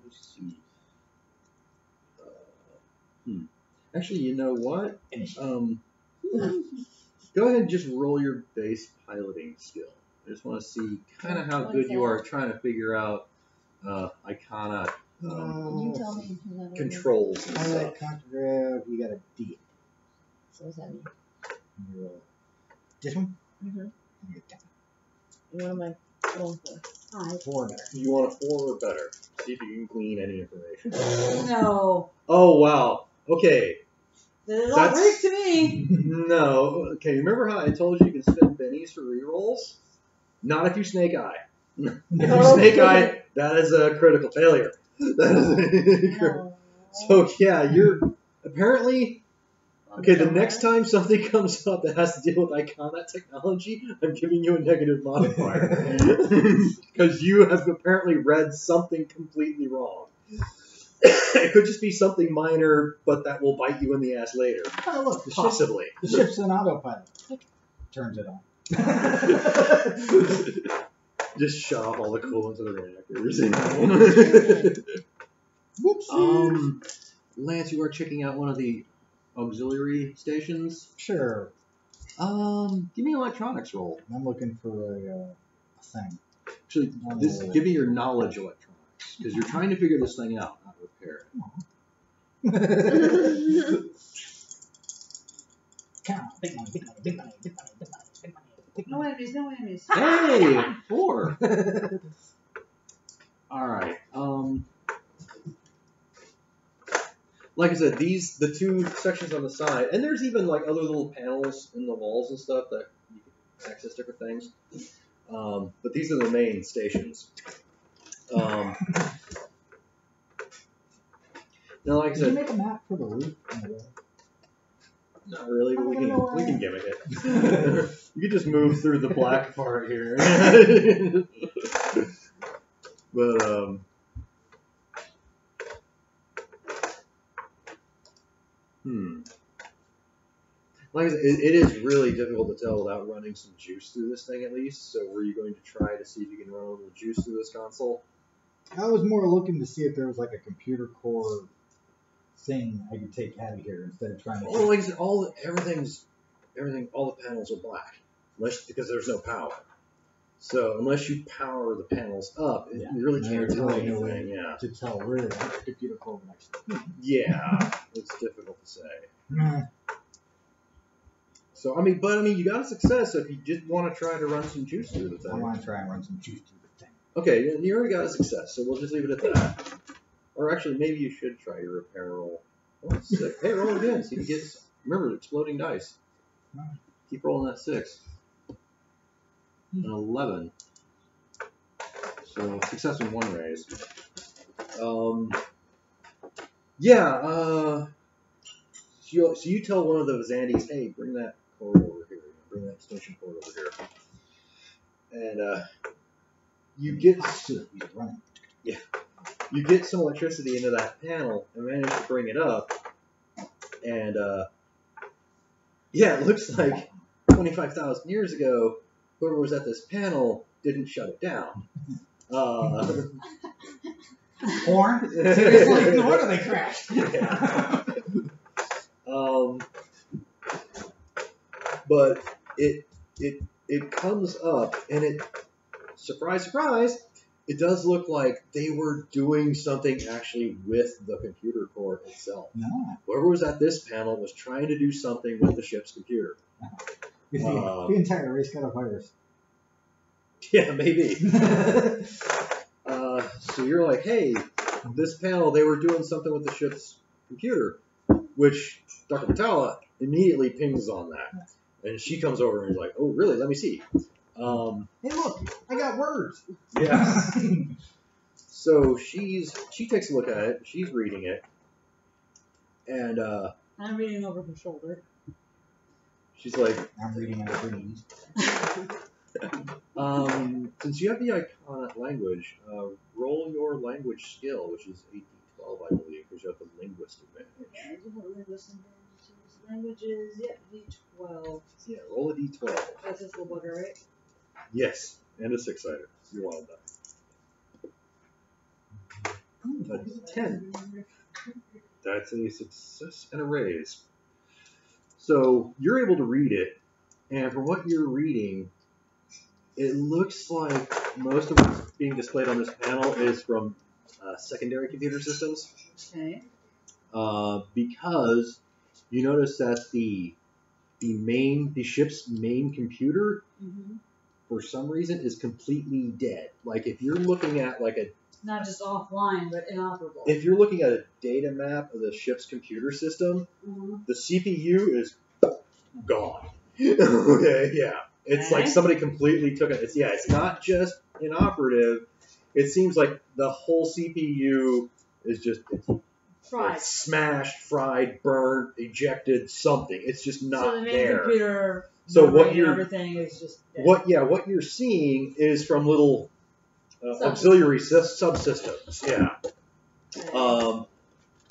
see. Actually, you know what? Go ahead and just roll your base piloting skill. I just want to see kind of how good you are trying to figure out Icona You tell me. controls and I stuff. like Chikrahdraxah, you got a D. So what's that mean? You roll this one? Mm-hmm. And you get What am I rolling for? 5. 4 better. You want a 4 or better. See if you can glean any information. No. Oh, wow. Okay. This is all Greek to me. No. Okay, remember how I told you can spend bennies for rerolls? Not if you snake eye. If you snake eye, that is a critical failure. So, yeah, you're apparently... Okay, the next time something comes up that has to deal with Icona technology, I'm giving you a negative modifier. Because you have apparently read something completely wrong. It could just be something minor, but that will bite you in the ass later. Oh, look, Possibly. The ship's in autopilot. Turns it on. Just shut off all the coolant to the reactors. Whoopsie. Lance, you are checking out one of the auxiliary stations. Sure. Give me an electronics roll. I'm looking for a thing. Actually, give me your knowledge electronics, because you're trying to figure this thing out, not repair it. Count. Big money, big money, big money, big money, big money, big money, big No money. enemies, no enemies. Hey, 4. All right. Like I said, the 2 sections on the side, and there's even like other little panels in the walls and stuff that you can access different things. But these are the main stations. Now, like I Did you said, make a map for the roof? Not really, but we can gimmick it. You could just move through the black part here. But like I said, it is really difficult to tell without running some juice through this thing at least. So were you going to try to see if you can run a little juice through this console? I was more looking to see if there was like a computer core thing I could take out of here instead of trying to. Well, like I said, all the panels are black, because there's no power. So unless you power the panels up, you really can't tell anything. Yeah. To tell really what the computer core would actually. Yeah, it's difficult to say. So you got a success. So if you just want to try to run some juice through the thing. I want to try and run some juice through the thing. Okay, you already got a success, so we'll just leave it at that. Or actually, maybe you should try your repair roll. Oh, 6. Hey, roll again. See if you get. Remember, exploding dice. Keep rolling that 6. An 11. So success in 1 raise. So you tell one of the Vazandies, hey, bring that cord over here. Bring that extension cord over here. And you get some electricity into that panel and manage to bring it up. And it looks like 25,000 years ago, whoever was at this panel didn't shut it down. Porn? Seriously, no wonder they crashed. Yeah. But it comes up, and it, surprise, surprise, it does look like they were doing something actually with the computer core itself. No. Whoever was at this panel was trying to do something with the ship's computer. The entire race got a virus. Yeah, maybe. So you're like, hey, this panel, they were doing something with the ship's computer, which Dr. Mataulaellerala immediately pings on that. And she comes over and is like, oh, really? Let me see. Hey, look, I got words. Yeah. So she takes a look at it. She's reading it. And I'm reading over her shoulder. She's like, I'm reading out of breeze. Since you have the iconic language, roll your language skill, which is 1812, I believe, because you have the linguist advantage. Yeah, I do have a linguist advantage. Languages, D12. Yeah, roll a D12. That's this little bugger, right? Yes, and a 6-sider. You want that. A 10. That's a success and a raise. So you're able to read it, and from what you're reading, it looks like most of what's being displayed on this panel is from secondary computer systems. Okay. Because you notice that the ship's main computer, for some reason, is completely dead. Like if you're looking at not just offline, but inoperable. If you're looking at a data map of the ship's computer system, the CPU is gone. Okay, yeah. It's like somebody completely took it. It's not just inoperative. It seems like the whole CPU is just fried. It's smashed, fried, burned, ejected, something. It's just not so the main there. Computer, so everything is just dead. what you're seeing is from little auxiliary subsystems. Yeah. Okay.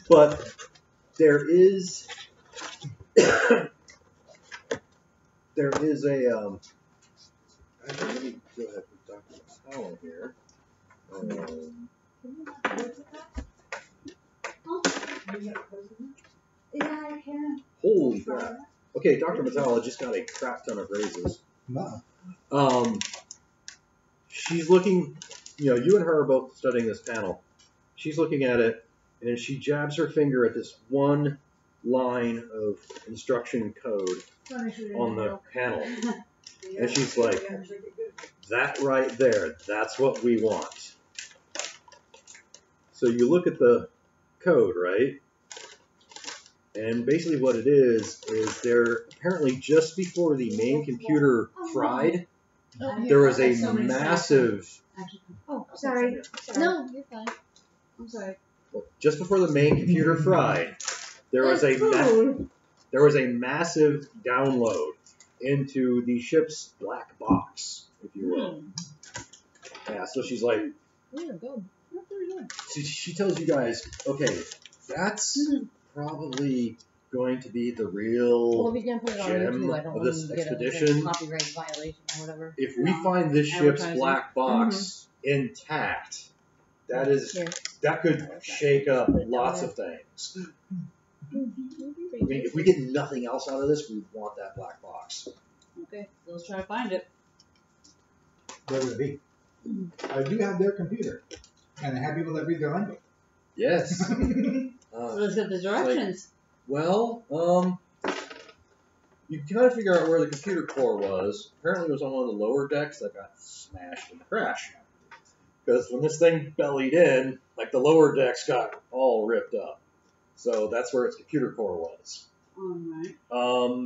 But there is a actually, let me go ahead and put Dr. Mataulaellerala here. Yeah, I can. Holy crap. Okay, Dr. Mataulaellerala just got a crap ton of raises. No. She's looking, you and her are both studying this panel. She's looking at it, and she jabs her finger at this one line of instruction code on the panel. And she's like, that right there, that's what we want. So you look at the code, right? And basically what it is there apparently just before the main computer fried, there was a massive... Oh, sorry. No, you're fine. I'm sorry. Well, just before the main computer fried, there was a there was a massive download into the ship's black box, if you will. Yeah, so she's like, Yeah, go. she tells you guys, okay, that's probably going to be the real Well, we can put it on gem YouTube. I don't of want this to get expedition. a copyright violation or whatever. If we find this ship's Advertising. black box intact, that could shake up lots of things. I mean, if we get nothing else out of this, we want that black box. Okay, let's try to find it. Where would it be? I do have their computer. And I have people that read their language. Yes. So let's get the directions. You kind of figure out where the computer core was. Apparently it was on one of the lower decks that got smashed in the crash. Because when this thing bellied in, like the lower decks got all ripped up. So that's where its computer core was. Alright.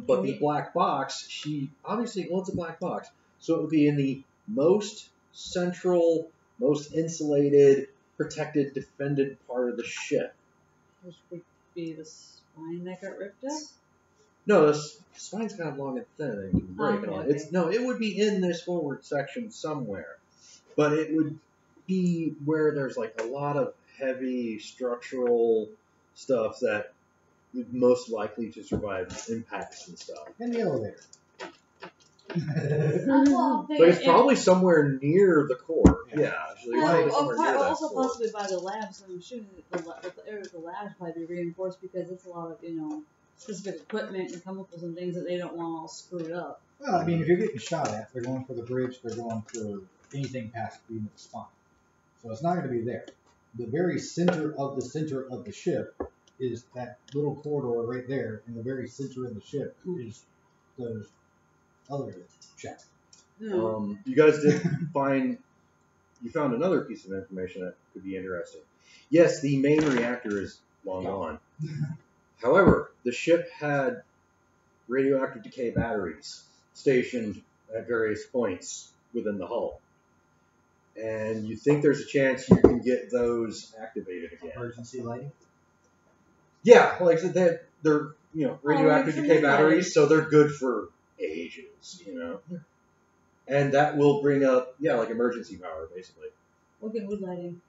But the black box, it's a black box. So it would be in the most central, most insulated, protected, defended part of the ship. Which would be the spine that got ripped up? No, the spine's kind of long and thin and it can break. Okay. It would be in this forward section somewhere. But it would be where there's like a lot of heavy structural stuff that is most likely to survive impacts and stuff. In the elevator. Well, So it's probably somewhere near the core. Yeah, actually, probably somewhere near that also core. possibly by the lab, so I'm assuming that the area of the lab would probably be reinforced because it's a lot of, specific equipment and chemicals and things that they don't want all screwed up. Well, I mean, if you're getting shot at, they're going for the bridge, they're going for anything past the spine. So it's not going to be there. The very center of the ship is that little corridor right there, and the very center of the ship is those other shafts. Yeah. You guys did you found another piece of information that could be interesting. Yes, the main reactor is long gone. However, the ship had radioactive decay batteries stationed at various points within the hull. And you think there's a chance you can get those activated again. Emergency lighting? Yeah, like I said, they're radioactive like decay some batteries, so they're good for ages, And that will bring up, like emergency power, basically. Okay, wood lighting.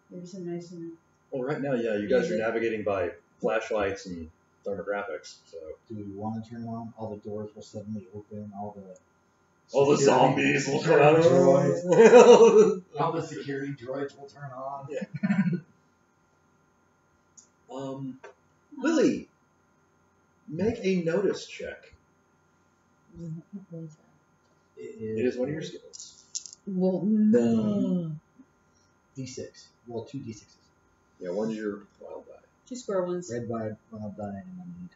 Maybe some nice and... Well, right now, you guys are navigating by flashlights and thermographics, so... Do we want to turn it on? All the doors will suddenly open, all the zombies will come out. All the security droids will turn on. Yeah. Lily, make a notice check. It is one of your skills. Well, no. D6. Well, 2 D6s. Yeah, one's your wild die. 2 square ones. Red wild die, and then...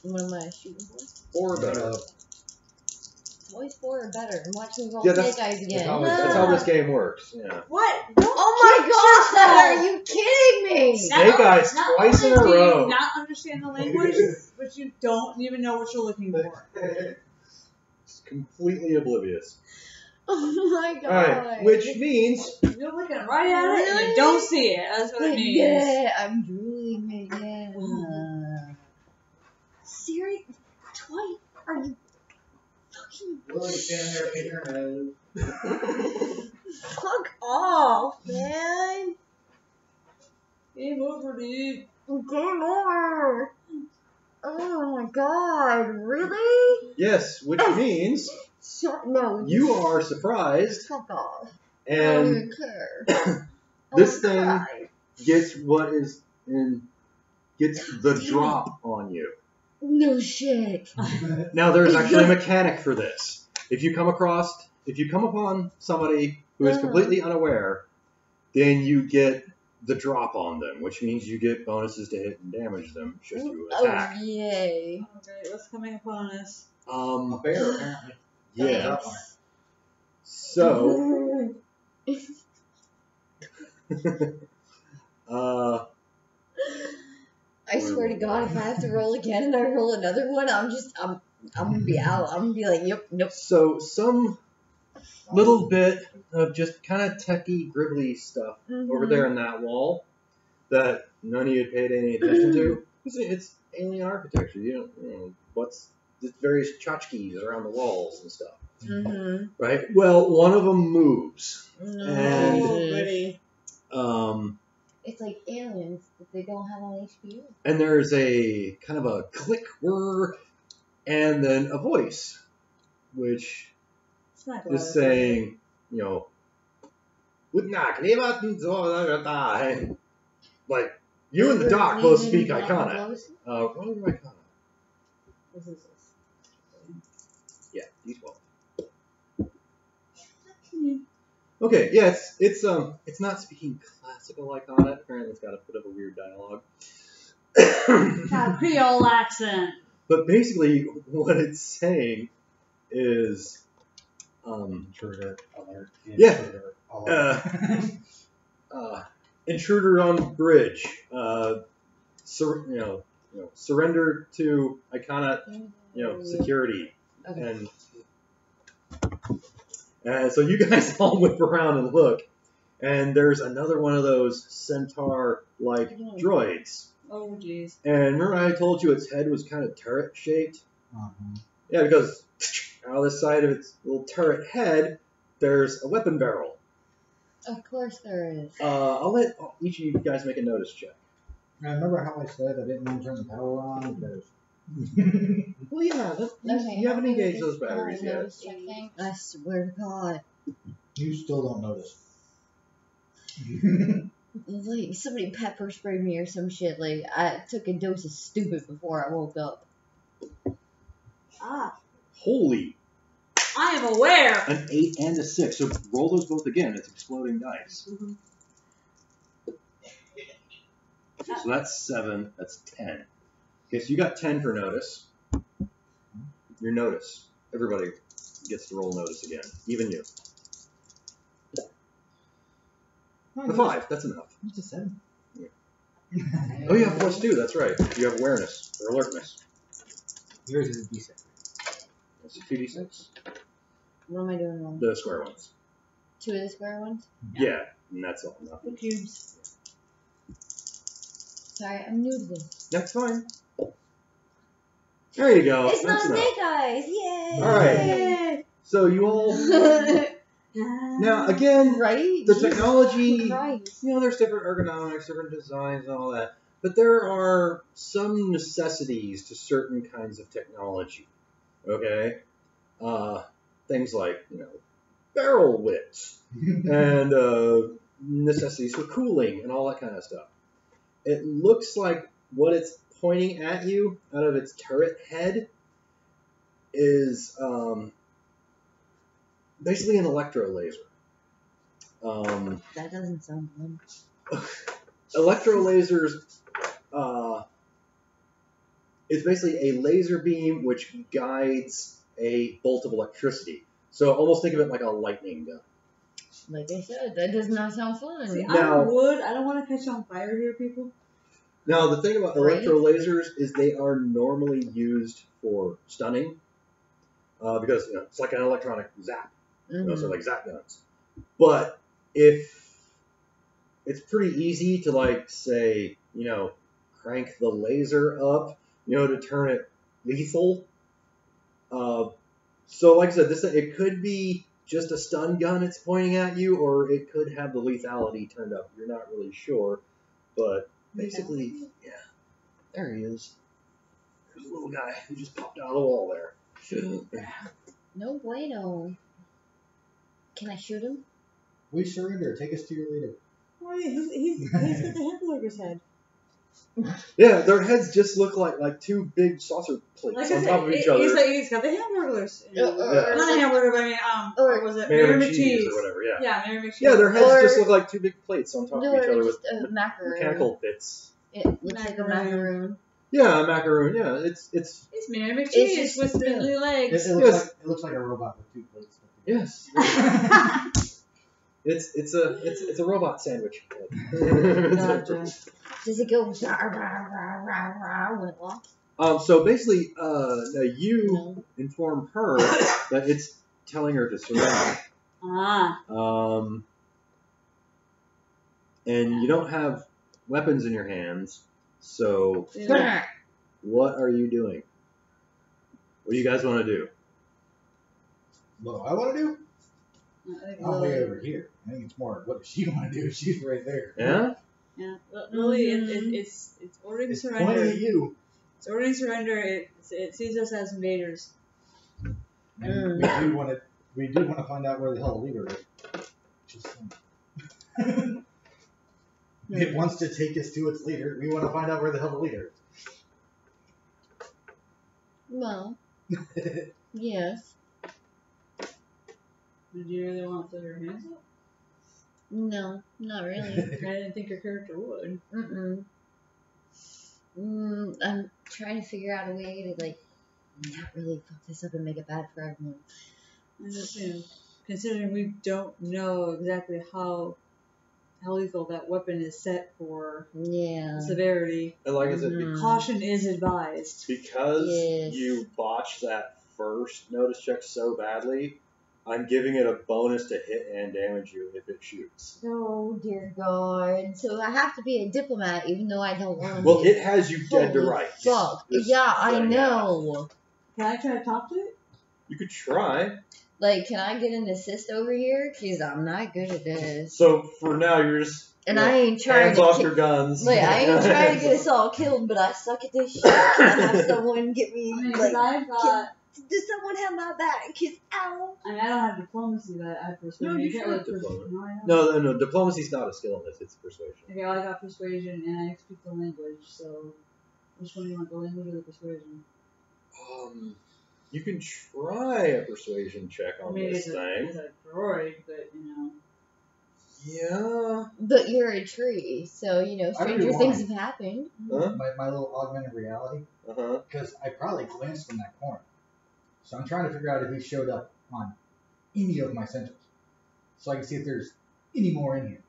What am I shooting for? 4 or better. Always 4 or better. And watch me roll Yeah, snake eyes again. That's how this game works. Yeah. What? Oh my god! Are you kidding me? Snake eyes twice in a only do row. you not understand the language, but you don't even know what you're looking for. It's completely oblivious. Oh my god. Alright, which means... You're looking right at it and you don't see it. That's what it means. Yeah, I'm drooling right now. Siri, twice? Are you fucking... Lily, stand there, pick her nose. Fuck off, man. Game over, dude. Game over. Oh my god, really? Yes, which means No. you are surprised, Fuck off. I don't and even care. this Oh, thing God. gets the drop on you. No shit. Now, there's actually a mechanic for this. If you come upon somebody who is completely unaware, then you get the drop on them, which means you get bonuses to hit and damage them should you attack. Oh, yay. Okay, what's coming upon us? A bear, apparently. Yeah. So, I swear to God, if I have to roll again and I roll another one, I'm gonna be out. I'm gonna be like, yep, nope. So some little bit of just kind of techie, gribbly stuff over there in that wall that none of you had paid any attention to It's alien architecture. You know what's there's various tchotchkes around the walls and stuff. Mm-hmm. Right. Well, one of them moves, No. And- Already. It's like aliens, but they don't have an HPU. and there's a kind of a click whir, and then a voice, which It's not is saying, you know, "Guten Tag, like you and the doc both speak Iconic. What is Iconic? This is Yeah, D12. Okay, yeah, it's not speaking classical Iconic. Apparently, it's got a bit of a weird dialogue. got a Creole accent. But basically, what it's saying is, Intruder alert. Yeah. Intruder alert. intruder on bridge. Surrender to Iconic, security. Okay. And so you guys all whip around and look, and there's another one of those centaur-like droids. Oh, jeez. And remember I told you its head was kind of turret-shaped? Uh-huh. Yeah, because out of the side of its little turret head, there's a weapon barrel. Of course there is. I'll let each of you guys make a notice check. I remember how I said I didn't want to turn the power on because. Well, you haven't. Okay, You haven't how engaged is those this batteries yet. notice check thing? I swear to God. You still don't notice. It's like somebody pepper sprayed me or some shit. Like I took a dose of stupid before I woke up. Ah, Holy, I am aware. an 8 and a 6. So roll those both again. It's exploding dice. Mhm. Okay, so that's 7. That's 10. Okay, so you got 10 for notice. Your notice. Everybody gets to roll notice again. Even you. The 5. That's enough. It's a 7. Oh, you have +2. That's right. You have awareness or alertness. Yours is a D6. That's a 2d6. What am I doing wrong? The square ones. 2 of the square ones? Yeah, and that's all. The Nothing. cubes. Sorry, I'm new to this. That's fine. There you go. It's That's not enough. me, guys! Yay! All right. Yay. So you all. Now, again, Right? the technology, Christ. there's different ergonomics, different designs, and all that. But there are some necessities to certain kinds of technology. Okay? Things like, barrel widths and necessities for cooling and all that kind of stuff. It looks like what it's pointing at you out of its turret head is basically an electro laser. That doesn't sound good. Electro lasers is basically a laser beam which guides a bolt of electricity. So almost think of it like a lightning gun. Like I said, that does not sound fun. See, Now- I'm wood. I don't want to catch on fire here, people. Now the thing about Right. electro lasers is they are normally used for stunning because it's like an electronic zap. So like zap guns. But if it's pretty easy to say, crank the laser up, to turn it lethal. So like I said, it could be just a stun gun it's pointing at you, or it could have the lethality turned up. You're not really sure, but basically, yeah. There he is. There's a little guy who just popped out of the wall there. No bueno. Can I shoot him? We surrender. Take us to your leader. Oh, yeah, he's got the hamburger's head. Yeah, their heads just look like two big saucer plates Like I on said, top of each other. he's got the hamburgers. Yeah. Not a hamburger, but I mean, what was it? Mary Mary McCheese or whatever, yeah. Yeah, Mary McCheese. Yeah, their heads Or- just look like two big plates on top No, of each other with just a macaroon. mechanical bits. It looks like a macaroon. Yeah, a macaroon. Yeah, it's It's Mary It's McCheese just- with spindly It, legs. it, looks Yes. like, it looks like a robot with 2 plates. yes. It's a robot sandwich. Gotcha. Does it go rah, rah, rah, rah, rah when it walks? So basically, you No. inform her that it's telling her to surrender. And you don't have weapons in your hands, So, Yeah. what are you doing? What do you guys want to do? What do I want to do? I think I'm way Lily. over here. I think it's more, what does she want to do? She's right there. Yeah? Yeah. Lily, it's ordering It's surrender. pointing at you. It's ordering surrender. It sees us as invaders. And we do want to find out where the hell the leader is. Just saying. It wants to take us to its leader. We want to find out where the hell the leader Well, is. yes. Did you really want to throw your hands up? No, not really. I didn't think your character would. I'm trying to figure out a way to, like, not really fuck this up and make it bad for everyone. I just, considering we don't know exactly how lethal that weapon is set for Yeah. severity, And like I said, caution is advised. because Yes. you botched that first notice check so badly, I'm giving it a bonus to hit and damage you if it shoots. Oh, dear God. So I have to be a diplomat even though I don't want to Well, be. it has you dead to Holy rights. Fuck. This Yeah, I thing, know. Can I try to talk to it? You could try. Like, can I get an assist over here? Because I'm not good at this. So for now, you're just And I ain't trying hands to off your guns. Like, I ain't trying to get us all killed, but I suck at this shit. Can I have someone get me, I mean, like, I've got. does someone have my back? Cause, ow. I don't have diplomacy, but I have persuasion. No, you can't should have really diplomacy. No, I don't. No, diplomacy's not a skill in this, it's persuasion. Okay, well, I got persuasion and I speak the language, so which one do you want, the language or the persuasion? You can try a persuasion check on this thing. It's a droid, but Yeah. But you're a tree, so, you know, I stranger really things want- have happened. Huh? my little augmented reality. Uh-huh. Because I probably glanced from that corner. So I'm trying to figure out if he showed up on any of my sensors. So I can see if there's any more in here.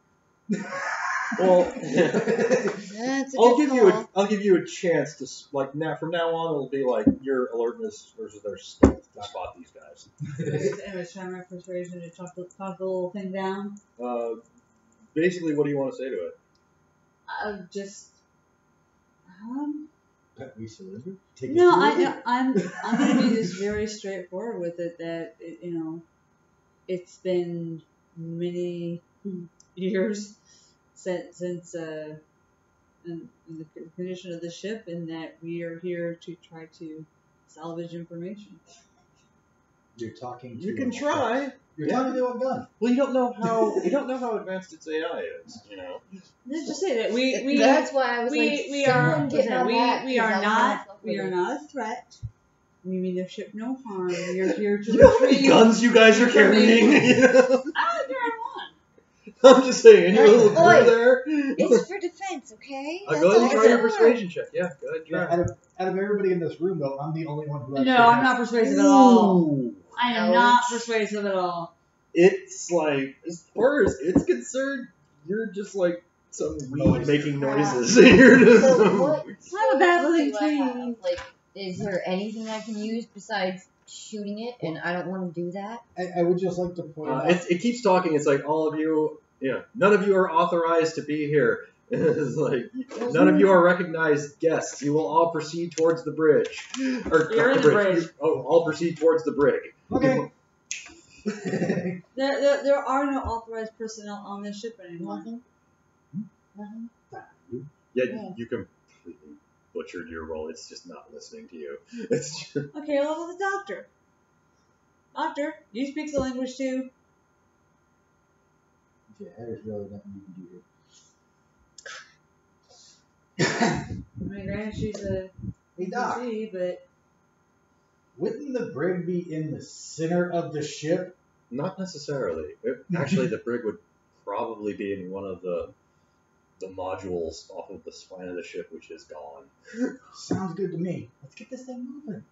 Well, That's a I'll good give call. I'll give you a chance to now. From now on, it'll be like your alertness versus their stealth to spot these guys. anyways, try my persuasion to talk the little thing down. Basically, what do you want to say to it? Just. That we surrender? Take us No, to it? I'm gonna be just very straightforward with it. That it's been many years since in the condition of the ship, and that we are here to try to salvage information. You're talking to You can a- try. You're talking to a gun. Well, you don't know how advanced its AI is. Let's just say that we That's why I was like, we someone are get my back, we 'cause are I not wanna we fuck are with not a threat. We mean the ship no harm. We are here to You know how many retrieve guns you guys are carrying? I don't care one. I'm just saying, your little crew Oi. there. it. It's for defense, okay? Go That's ahead and all try it's your for. persuasion check. Yeah, go ahead and Yeah, try. out of everybody in this room, though, I'm the only one who actually No, I'm has- not persuasive at all. Ooh. I am not persuasive at all. It's like, as far as it's concerned, you're just like some weed Noise. making noises. You're just So what I'm a bad living do I have? tree. Like, is there anything I can use besides shooting it? And I don't want to do that. I would just like to point out. it keeps talking. It's like all of you, none of you are authorized to be here. It's like none of you are recognized guests. You will all proceed towards the bridge. Or You're not in the bridge. all proceed towards the brig. Okay. There are no authorized personnel on this ship anymore. Nothing. Nothing. Yeah, Yeah. you completely butchered your role. It's just not listening to you. It's just, Okay, well, the doctor. Doctor, you speak the language too. Yeah, there's really nothing you can do here. I mean, granted, she's a Hey, Doc. NPC, but Wouldn't the brig be in the center of the ship? not necessarily. Actually, the brig would probably be in one of the modules off of the spine of the ship, which is gone. Sounds good to me. Let's get this thing moving.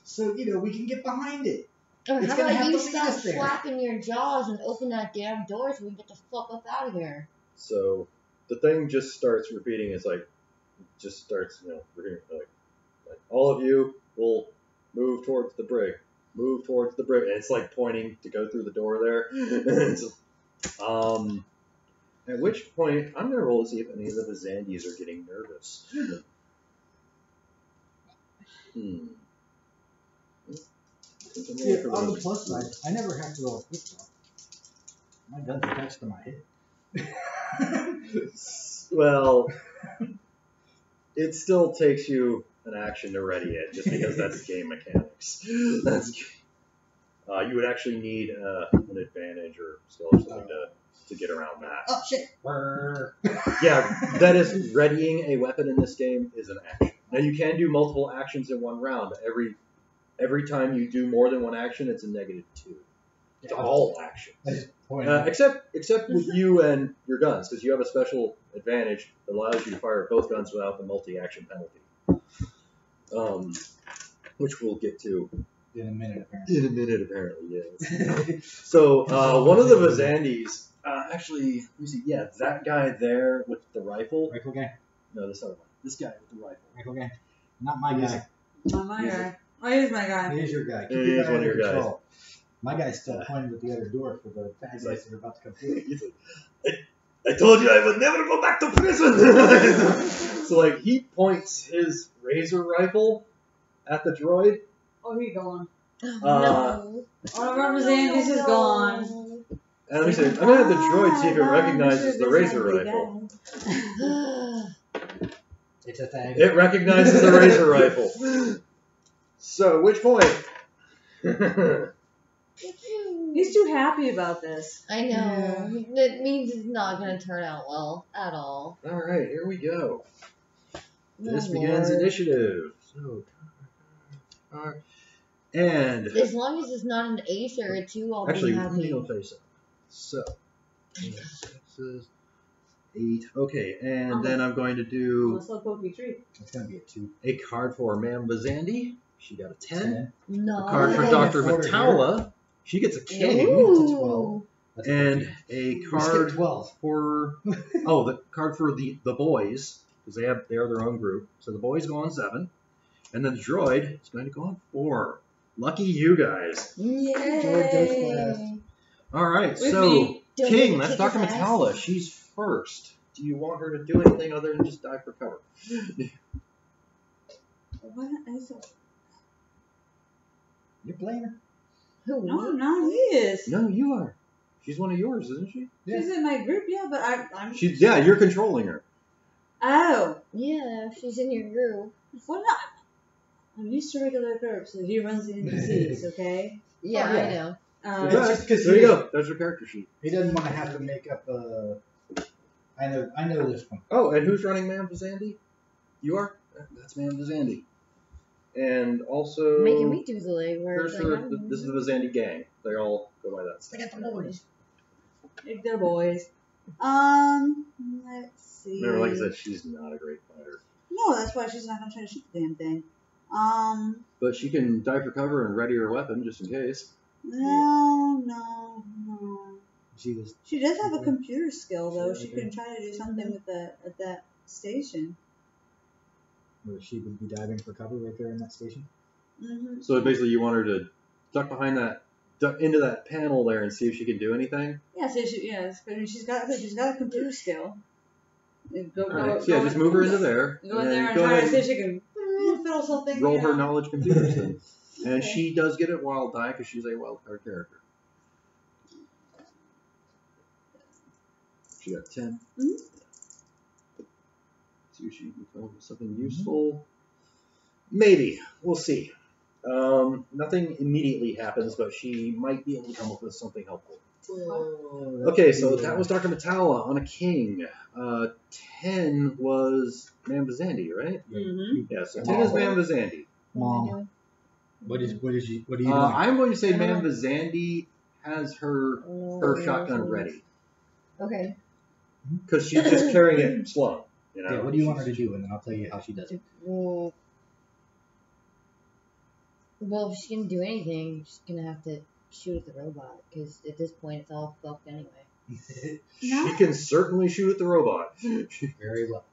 So, we can get behind it. Or It's how gonna about have you to lead stop us there. flapping your jaws and open that damn door so we can get the fuck up out of here? So the thing just starts repeating. It's like, just starts, repeating, like all of you will move towards the brig. Move towards the brig. And it's like pointing to go through the door there. It's, At which point, I'm going to roll to see if any of the Vazandies are getting nervous. Yeah, on the plus side, I never have to roll a quick draw. My gun's attached to my head. Well, it still takes you an action to ready it, just because that's game mechanics. You would actually need an advantage or skill or something to get around that. Oh shit! Yeah, that is readying a weapon in this game is an action. Now you can do multiple actions in one round. Every time you do more than one action, it's a -2. It's all actions. Except with you and your guns, because you have a special advantage that allows you to fire both guns without the multi-action penalty. Which we'll get to in a minute, apparently. Yes. So one of the Vazandies, actually, let me see. Yeah, that guy there with the rifle. Rifle guy? No, this other one. This guy with the rifle. Rifle guy? Not my guy. Not my guy. Oh, he is my guy. He is your guy. He is one of your guys. My guy's still pointing with the other door for the bad guys that are about to come through. He's like, I told you I would never go back to prison! So, like, he points his razor rifle at the droid. Oh, he's gone. No. One of our Vazandies is gone. And let me say, I'm going to have the droid see if it recognizes the razor rifle. It's a thing. It recognizes the razor rifle. So, which point? He's too happy about this. I know. That means it's not going to turn out well at all. Alright, here we go. This Oh, begins Lord. initiative. So, and As long as it's not an ace or a 2, I'll actually, be let me happy. go face up. So, 8. Okay, and then I'm going to do Let's look Pokey Tree. It's going to be a 2. a card for Mam Vazandie. She got a 10. No. A card for Dr. Mataulaellerala. She gets a K. Ooh. That's And a Skip card 12. for the card for the boys, because they are their own group. So the boys go on 7, and then the droid is going to go on 4. Lucky you guys! Yay. Droid goes last. All right, With so me. Don't King, let that's me kick Dr. his Mataulaellerala. ass. She's first. Do you want her to do anything other than just dive for cover? What is it? You're playing her? Who? No, no, he is. No, you are. She's one of yours, isn't she? Yeah. She's in my group, yeah, but I'm. Yeah, you're controlling her. Oh, Yeah, she's in your group. what not? I'm used to regular groups, so he runs the NPCs, okay? Yeah, Oh, yeah. I know. It's just 'cause there he- you go. There's your character sheet. He doesn't want to have to make up a... I know this one. Oh, and who's running Mam Vazandie? You are? That's Mam Vazandie. And also... Making me do the legwork. This is the Vazandie Gang. They all go by that I stuff. got the boys. Like they're boys. Let's see. Remember, like I said, she's not a great fighter. No, that's why she's not gonna try to shoot the damn thing. But she can dive for cover and ready her weapon, just in case. No. She was... She does have a computer skill, though. Yeah, She okay. can try to do something with at that station. Or she would be diving for cover right there in that station. Mm-hmm. So basically, you want her to duck behind duck into that panel there and see if she can do anything? Yeah, so she's got a computer skill. Alright, so yeah, just move her into there. Go in there and go try ahead to see if she can fiddle something. roll you her know. knowledge computers then. And Okay. she does get a wild die because she's a wild card character. She got 10. Mhm. See if she can come up with something useful. Maybe. We'll see. Nothing immediately happens, but she might be able to come up with something helpful. Okay, so that was Dr. Mataulaellerala on a king. 10 was Mam Vazandie, right? Mm-hmm. Yeah, so 10 is Mam Vazandie. Mom. What are you doing? I'm going to say Mam Vazandie has her shotgun ready. Okay. Because she's just carrying it slung. You know? Yeah, what do you want her to do? And then I'll tell you how she does it. Well, if she's gonna do anything, she's gonna have to shoot at the robot, because at this point it's all fucked anyway. She can certainly shoot at the robot. Very well.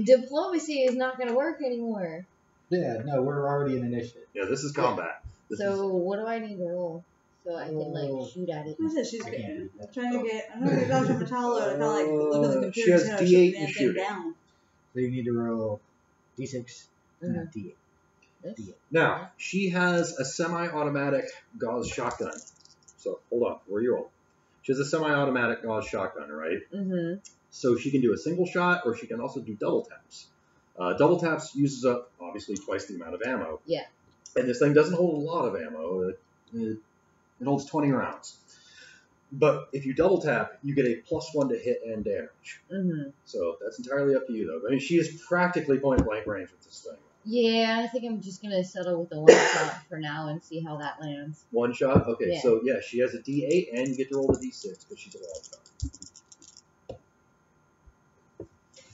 Diplomacy is not gonna work anymore. Yeah, no, we're already in initiative. Yeah, this is combat. So what do I need to roll? so I can like shoot at it. Who said she's I can't getting? read that. Trying to get. I'm gonna get Dr. Mataulaellerala to kind of like look at the computer. She has and see how to D8 shoot in the damn thing shooting. down. So you need to roll d6 and a Mhm. d8. This? D8. Now, she has a semi-automatic gauze shotgun. So, hold on, where are you roll? She has a semi-automatic gauze shotgun, right? Mm-hmm. So she can do a single shot, or she can also do double taps. Double taps uses up, obviously, twice the amount of ammo. Yeah. And this thing doesn't hold a lot of ammo. It holds 20 rounds. But if you double tap, you get a +1 to hit and damage. Mm-hmm. So that's entirely up to you, though. I mean, she is practically point-blank range with this thing. Yeah, I think I'm just gonna settle with the one shot for now and see how that lands. One shot? Okay, Yeah. so yeah, she has a D8, and you get to roll the D6, but she's a wild card.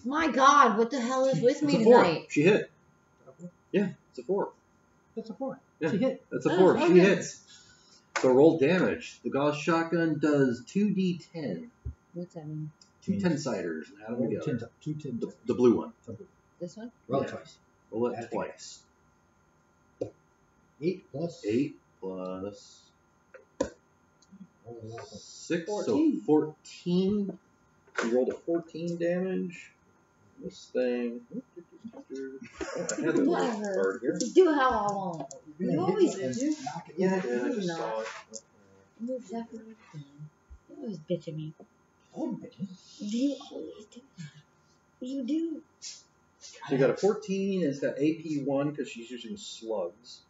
My God, what the hell is with It's me a 4. tonight? She hit. Yeah, it's a 4. That's a 4. Yeah. She hit. That's a Oh, 4. She okay. hits. So roll damage. The gauze shotgun does 2d10. What's that mean? 2 10-siders and add them Roll together. 2 10. The blue one. This one? Roll Yeah. twice. Roll Add it it twice. 8 plus 8 plus roll it off. 6, 14. so 14. You rolled a 14 damage. This thing. Oh, I had the little Whatever. card here. Just do how I want. You're You gonna always hit do. and knock it Yeah, I over. did. I No, just you're saw not. it. You know exactly what you're doing. You always bitch at me. Oh, bitches. You always do that. You do. So you got a 14, and it's got AP1 because she's using slugs.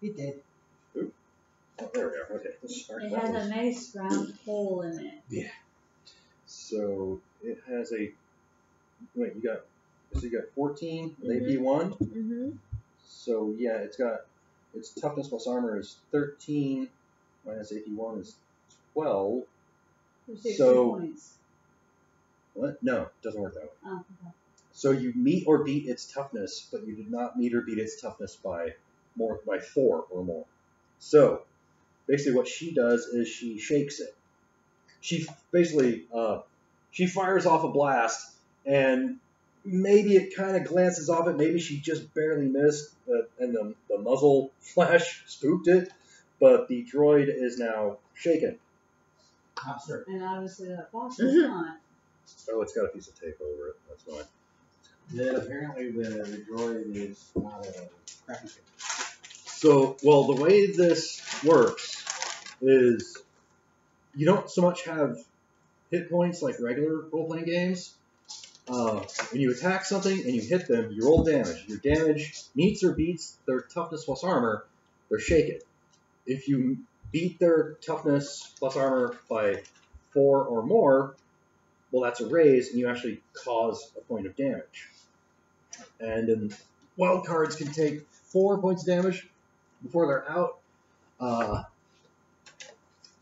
It did. Oh, there we are. Okay. Sorry. It that has was- a nice round hole in it. So it has a. Wait, you got 14 with Mhm. AP1. Mm-hmm. So yeah, it's got its toughness plus armor is 13 minus AP1 is 12. You save So- 2 points. What? No, it doesn't work that way. Oh, okay. So you meet or beat its toughness, but you did not meet or beat its toughness by 4 or more. So basically, what she does is she shakes it. She basically she fires off a blast, and maybe it kind of glances off it. Maybe she just barely missed, and the muzzle flash spooked it. But the droid is now shaken. Observe. And obviously that box is not. Oh, it's got a piece of tape over it. That's why. That apparently the droid is not a crappy thing. So, well, the way this works is you don't so much have hit points like regular role-playing games. When you attack something and you hit them, you roll damage. Your damage meets or beats their toughness plus armor, they're shaken. If you beat their toughness plus armor by 4 or more, well, that's a raise, and you actually cause a point of damage. And then wild cards can take 4 points of damage before they're out.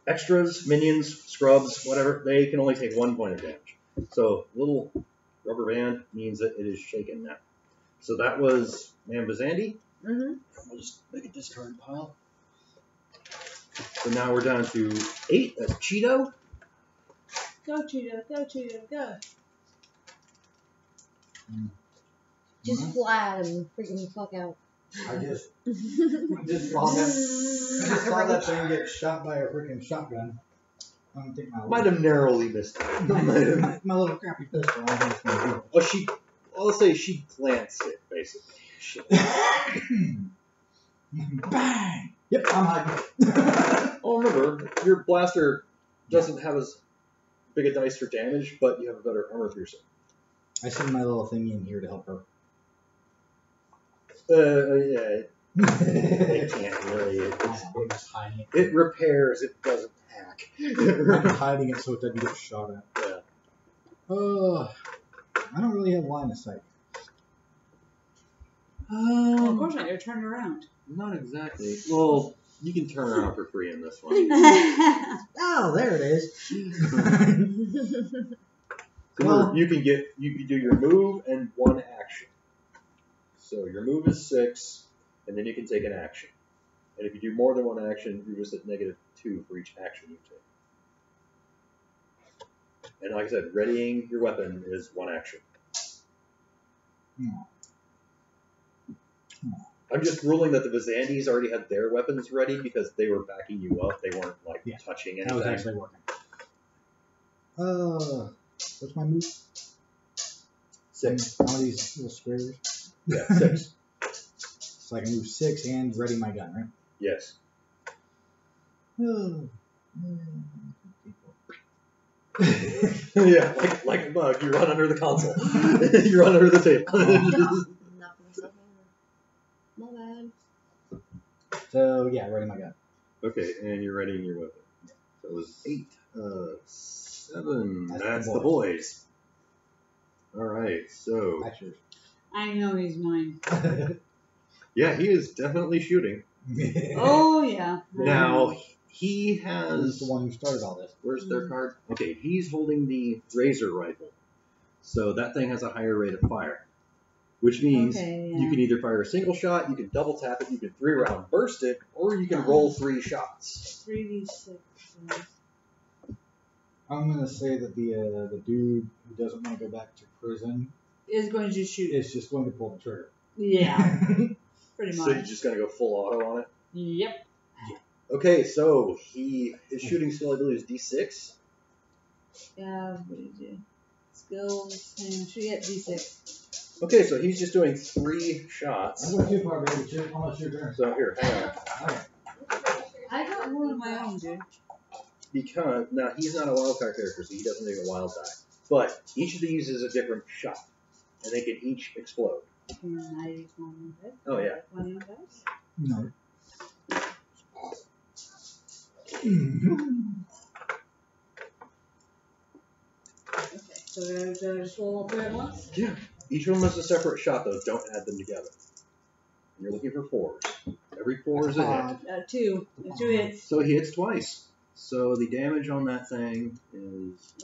Extras, minions, scrubs, whatever, they can only take 1 point of damage. So little rubber band means that it is shaken now. So that was Mam Vazandie. Mm-hmm. We'll just make a discard pile. So now we're down to 8. That's Cheetoe. Go, Cheetoe, go, Cheetoe, go. Just fly and freaking the fuck out. I just saw that thing get shot by a freaking shotgun. I don't think Might have narrowly missed it. my little crappy pistol. I think it's gonna do Well, let's say she glanced it, basically. it. Bang! Yep, I'm hiding. Oh, remember, your blaster doesn't have as big a dice for damage, but you have a better armor piercing. I send my little thingy in here to help her. Yeah, it can't really. I'm just hiding it. It repairs, it doesn't hack. I'm hiding it so it doesn't get shot at. Yeah. I don't really have line of sight. Well, of course not. You're turned around. Not exactly. Well, you can turn around for free in this one. Oh, there it is. So you can do your move and 1 action. So your move is 6, and then you can take an action. And if you do more than 1 action, you're just at -2 for each action you take. And like I said, readying your weapon is one action. I'm just ruling that the Vazandies already had their weapons ready because they were backing you up. They weren't like touching anything. That was actually working. What's my move? 6. One of these little squares. Yeah, 6. So I can move 6 and ready my gun, right? Yes. Yeah, like a bug, you run under the console. You run under the table. Knock myself over. My bad. So yeah, ready my gun. Okay, and you're readying your weapon. So it was 8. 7. That's the boys. Alright, so. That's yours. I know he's mine. Yeah, he is definitely shooting. Oh, yeah. Now, he Who's has. the one who started all this? Where's their card? Okay, he's holding the razor rifle. So that thing has a higher rate of fire. Which means you can either fire a single shot, you can double tap it, you can 3-round burst it, or you can roll 3 shots. 3d6. I'm gonna say that the dude who doesn't want to go back to prison Is going to shoot. is just going to pull the trigger. Yeah. Pretty much. So you're just going to go full auto on it? Yep. Okay, so his shooting skill, I believe, is D6. Yeah, what do you do? Skills. And should get d6. Okay, so he's just doing 3 shots. I'm going too far, baby. It's almost your turn. So here, hang on. Okay. I got one of my own, dude. Because, now he's not a wildcard character, so he doesn't take a wild die. But each of these is a different shot, and they can each explode. Can I use one of Oh, yeah. One of those? No. Okay, so do I just roll all 3 at once? Yeah. Each of them is a separate shot, though. Don't add them together. And you're looking for 4s. Every 4 is a hit. 2. 2 hits. So he hits twice. So the damage on that thing is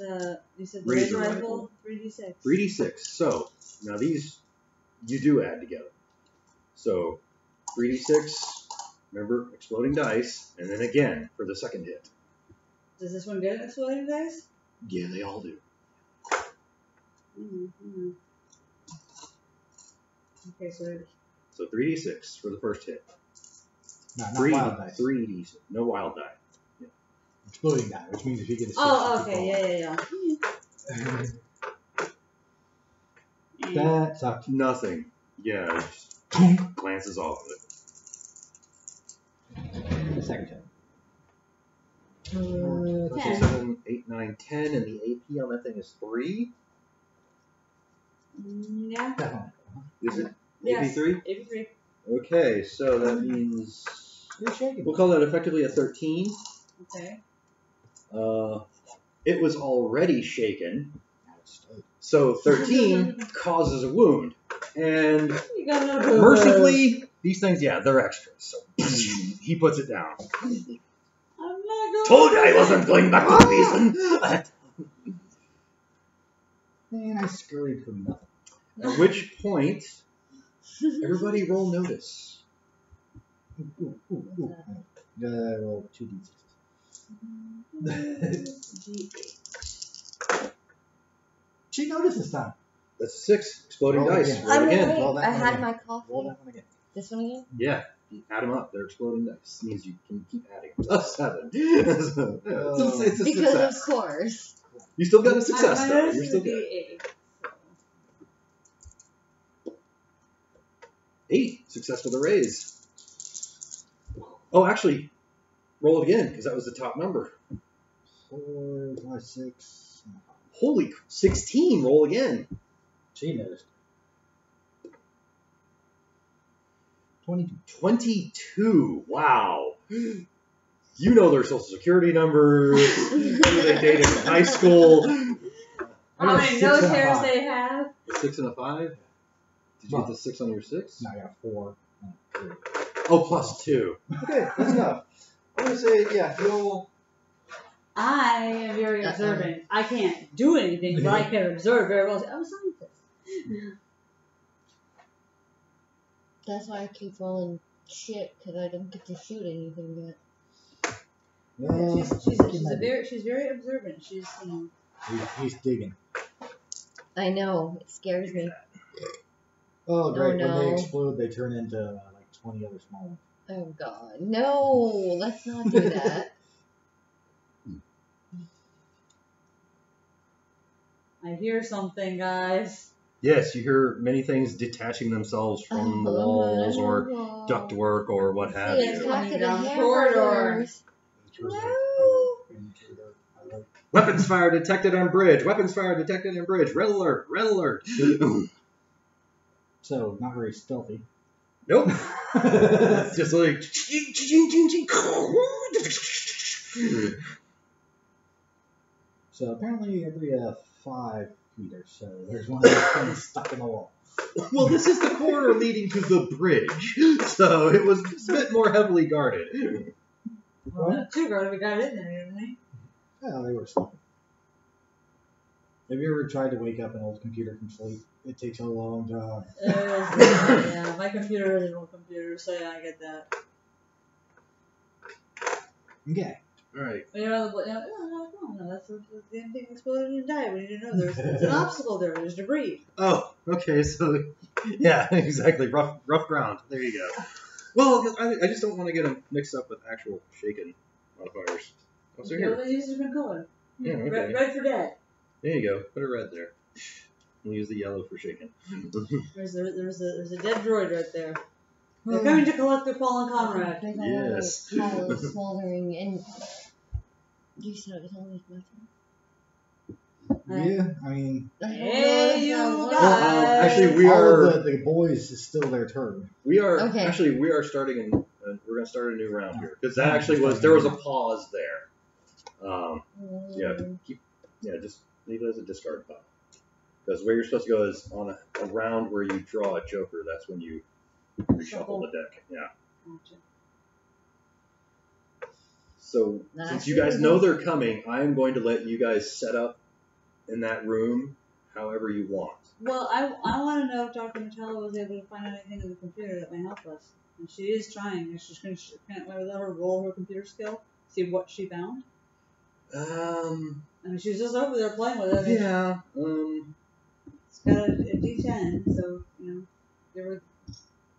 You said the razor razor rifle. rifle? 3d6. 3d6. So now these you do add together. So 3d6. Remember, exploding dice, and then again for the second hit. Does this one get exploding dice? Yeah, they all do. Mm-hmm. Okay, So 3d6 for the first hit. No, not wild dice. 3d6. No wild die. Exploding die, which means if you get a 6, Oh, okay, yeah. That sucks. Nothing. Yeah, it just glances off of it. Second turn. 10. 7, 8, 9, 10, and the AP on that thing is 3. Yeah. Definitely. Is it? Yes. AP 3? AP3. Okay, so that means You're shaking. we'll call that effectively a 13. Okay. It was already shaken, so 13 causes a wound. And You got another boo-boo. mercifully, these things, yeah, they're extras. So he puts it down. I'm not going Told you I wasn't going back to prison. And I scurried from nothing. At which point, everybody roll notice. Ooh. Roll 2d6. She noticed this time. That's a 6. Exploding Roll dice. again. Roll again. Wait, Roll that I one had again. my coffee. Roll that one again. This one again? Yeah, you add them up. They're exploding dice. Means you can keep adding. A 7. So, yeah, it's a Because success. of course. You still got a success, My though. notice You're is still a good. D8. 8. Success with a raise. Oh, actually, roll it again, because that was the top number. 4, 5, 6. Holy, 16. Roll again. She noticed. 22. 22. Wow. You know their social security numbers. Who they dated in high school. How many nose hairs they have? A 6 and a 5. Did you get the 6 on your 6? No, I got a 4 and a 3. Oh, plus 2. Okay, that's enough. I'm going to say, yeah, you'll... I am very observant. I can't do anything, but I can observe very well. I'm a scientist. That's why I keep rolling shit, because I don't get to shoot anything yet. Well, She's very observant. She's He's digging. I know. It scares me. Oh, great. Oh, no. When they explode, they turn into like 20 other small ones. Oh, God. No. Let's not do that. I hear something, guys. Yes, you hear many things detaching themselves from the walls or ductwork or what have It's you. back to the Down the corridors. Weapons fire detected on bridge. Weapons fire detected on bridge. Red alert. Red alert. So, not very stealthy. Nope. It's just like. So, apparently every 5 feet or so, there's one of those things stuck in the wall. Well, this is the corridor leading to the bridge, so it was a bit more heavily guarded. Well, not too guarded. We got in there, didn't we? Yeah, they were sleeping. Have you ever tried to wake up an old computer from sleep? It takes a long time. Yeah, my computer is an old computer, so yeah, I get that. Okay. Alright. No, that's the damn thing exploded and died. We need to know there's an obstacle there. There's debris. Oh, okay, so, yeah, exactly. Rough ground. There you go. Well, I just don't want to get them mixed up with actual shaken modifiers. Oh, so here. Use a different color. Yeah, okay. Red for dead. There you go. Put a red there. We'll use the yellow for shaken. There's a dead droid right there. They're coming to collect their fallen comrade. Yes. Pile of smoldering, and you said it's always my turn. Yeah, I mean... Hey, you Well, guys! actually, we all are... of the boys is still their turn. We are... Okay. Actually, we are starting... we're going to start a new round here. Because that actually was... There was a pause there. Just leave it as a discard pile. Because where you're supposed to go is on a round where you draw a joker. That's when you reshuffle the deck. Yeah. Gotcha. So, since you guys know they're coming, I am going to let you guys set up in that room however you want. Well, I want to know if Dr. Mataulaellerala was able to find anything in the computer that might help us. And she is trying. She's going to can't let her roll her computer skill, see what she found. I mean, she's just over there playing with it. Yeah. It's got a D10, so, give her a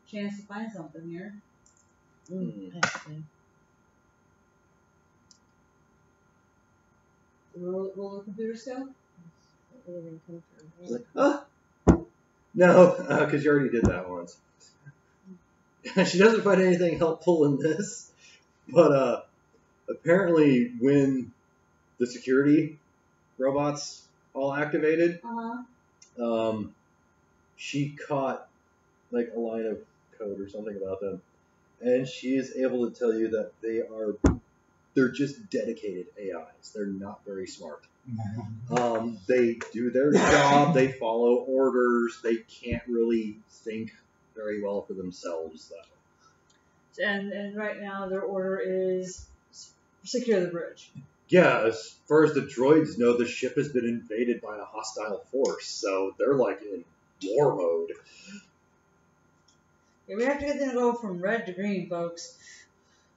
chance to find something here. Roll the computer skill? No, because you already did that once. She doesn't find anything helpful in this, but apparently when the security robots all activated, she caught like a line of code or something about them, and she is able to tell you that they're just dedicated AIs. They're not very smart. They do their job. They follow orders. They can't really think very well for themselves, though. And right now their order is secure the bridge. Yeah, as far as the droids know, the ship has been invaded by a hostile force, so they're like in war mode. Yeah, we have to get them to go from red to green, folks.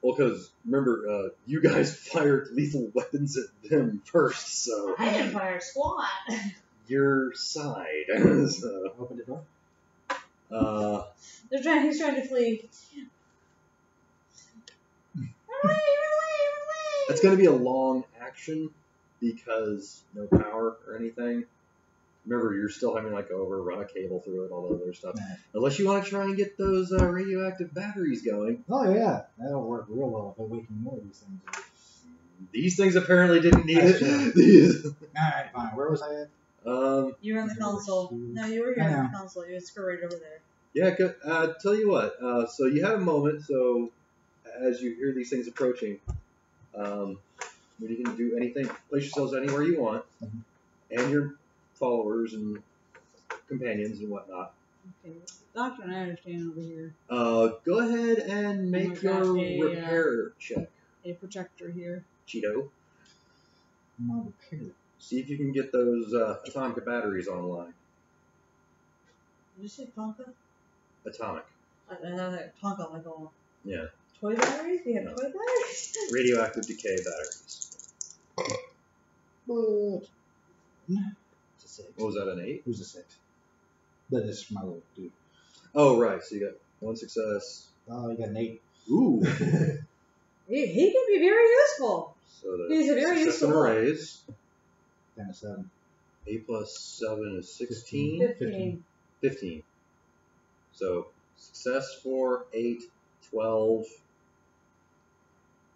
Well, because, remember, you guys fired lethal weapons at them first, so... I didn't fire squat. Your side. So, Open the door. He's trying to flee. Run away! that's going to be a long action, because no power or anything. Remember, you're still having like run a cable through it, all the other stuff. Yeah. Unless you want to try and get those radioactive batteries going. Oh yeah, that'll work real well if they're waking more of these things up. These things apparently didn't need it. Alright, fine. Where was I at? You were on the console. No, you were here on the console. You were scurried over there. Yeah, good. Tell you what. So you had a moment. So as you hear these things approaching, you can do anything. Place yourselves anywhere you want, and your followers and companions and whatnot. Okay, Doctor and I understand over here. Go ahead and make your repair check. A projector here. Cheetoe. My repair. See if you can get those atomic batteries online. Did you say Tonka? Atomic. I know that Tonka like all. Yeah. Toy batteries? We have toy batteries? Radioactive decay batteries. But It's a 6. What was that, an 8? It was a 6. But this is my little dude. Oh, right. So you got 1 success. Oh, you got an 8. Ooh. He can be very useful. So the He's a very success useful and a boy. raise. And a 7. 8 plus 7 is 16. 15. 15. So success 4, 8, 12.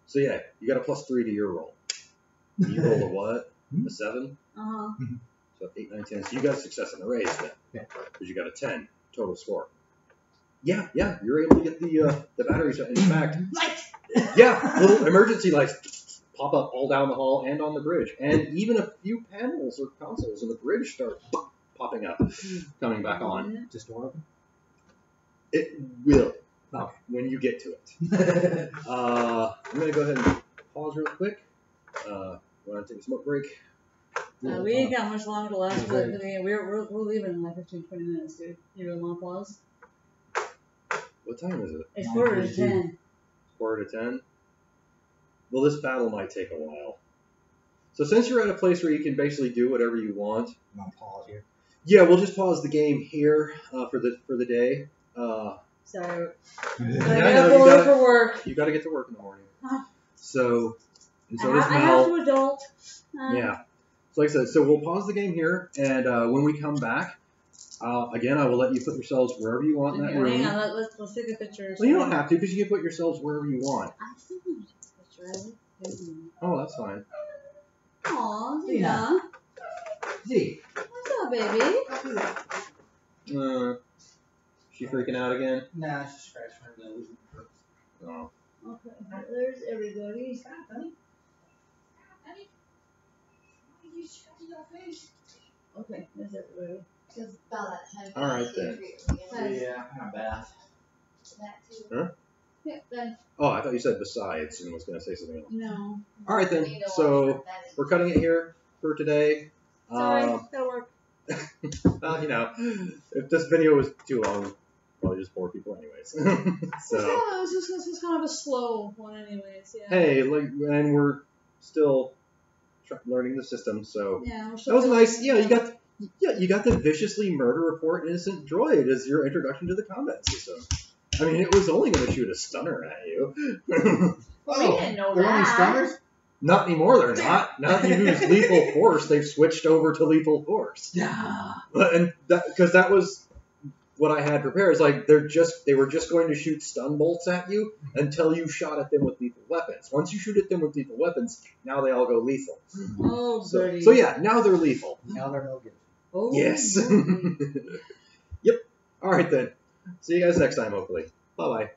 So yeah, you got a +3 to your roll. You rolled a what? A 7? Uh-huh. So 8, 9, 10. So you got a success and a raise then. Yeah. Because you got a 10 total score. Yeah, you're able to get the batteries. In fact, yeah, little emergency lights pop up all down the hall and on the bridge. And even a few panels or consoles on the bridge start popping up, coming back on. Just door open? It will. Okay. When you get to it. I'm going to go ahead and pause real quick. Want to take a smoke break? We ain't got much longer to last for the game. We're leaving in like 15, 20 minutes, dude. You really want to pause? What time is it? It's quarter to 10. Quarter to 10? Well, this battle might take a while. So since you're at a place where you can basically do whatever you want. I'm going to pause here. Yeah, we'll just pause the game here for the day. So, Yeah, I I got know, to work for work. You got to get to work in the morning. Huh. So, and so does I have Mel. to adult. Yeah. So like I said, so we'll pause the game here, and when we come back, again, I will let you put yourselves wherever you want in that Okay, room. hang on, let's take a picture. Well, you don't have to, because you can put yourselves wherever you want. I still want to take a picture. I like it. Oh, that's fine. Aw, Yeah. Leah. Z. What's up, baby? She freaking out again? Nah, it's just scratch her nose. Oh. Okay, there's everybody. Okay, there's everybody. Because about that time. All right, then. Yeah, my bath. That too. Huh? Yeah, then. Oh, I thought you said besides and was going to say something else. No. All right, then. So we're cutting it here for today. Sorry, gotta work. You know, if this video was too long, probably just bore people anyways. So, This is kind of a slow one anyways, yeah. hey, and we're still learning the system, so Yeah, we're that still was nice. Yeah, you got the viciously murder report innocent droid as your introduction to the combat system. I mean, it was only going to shoot a stunner at you. Well, we didn't know They're only that. stunners? Not anymore, they're not. Now that you use lethal force, they've switched over to lethal force. Yeah. And because that was what I had prepared. It's like they were just going to shoot stun bolts at you until you shot at them with lethal weapons. Once you shoot at them with lethal weapons, now they all go lethal. Oh, goody. So yeah, now they're lethal. Now they're no good. Oh, Yes. goody. Yep. All right then. See you guys next time, hopefully. Bye bye.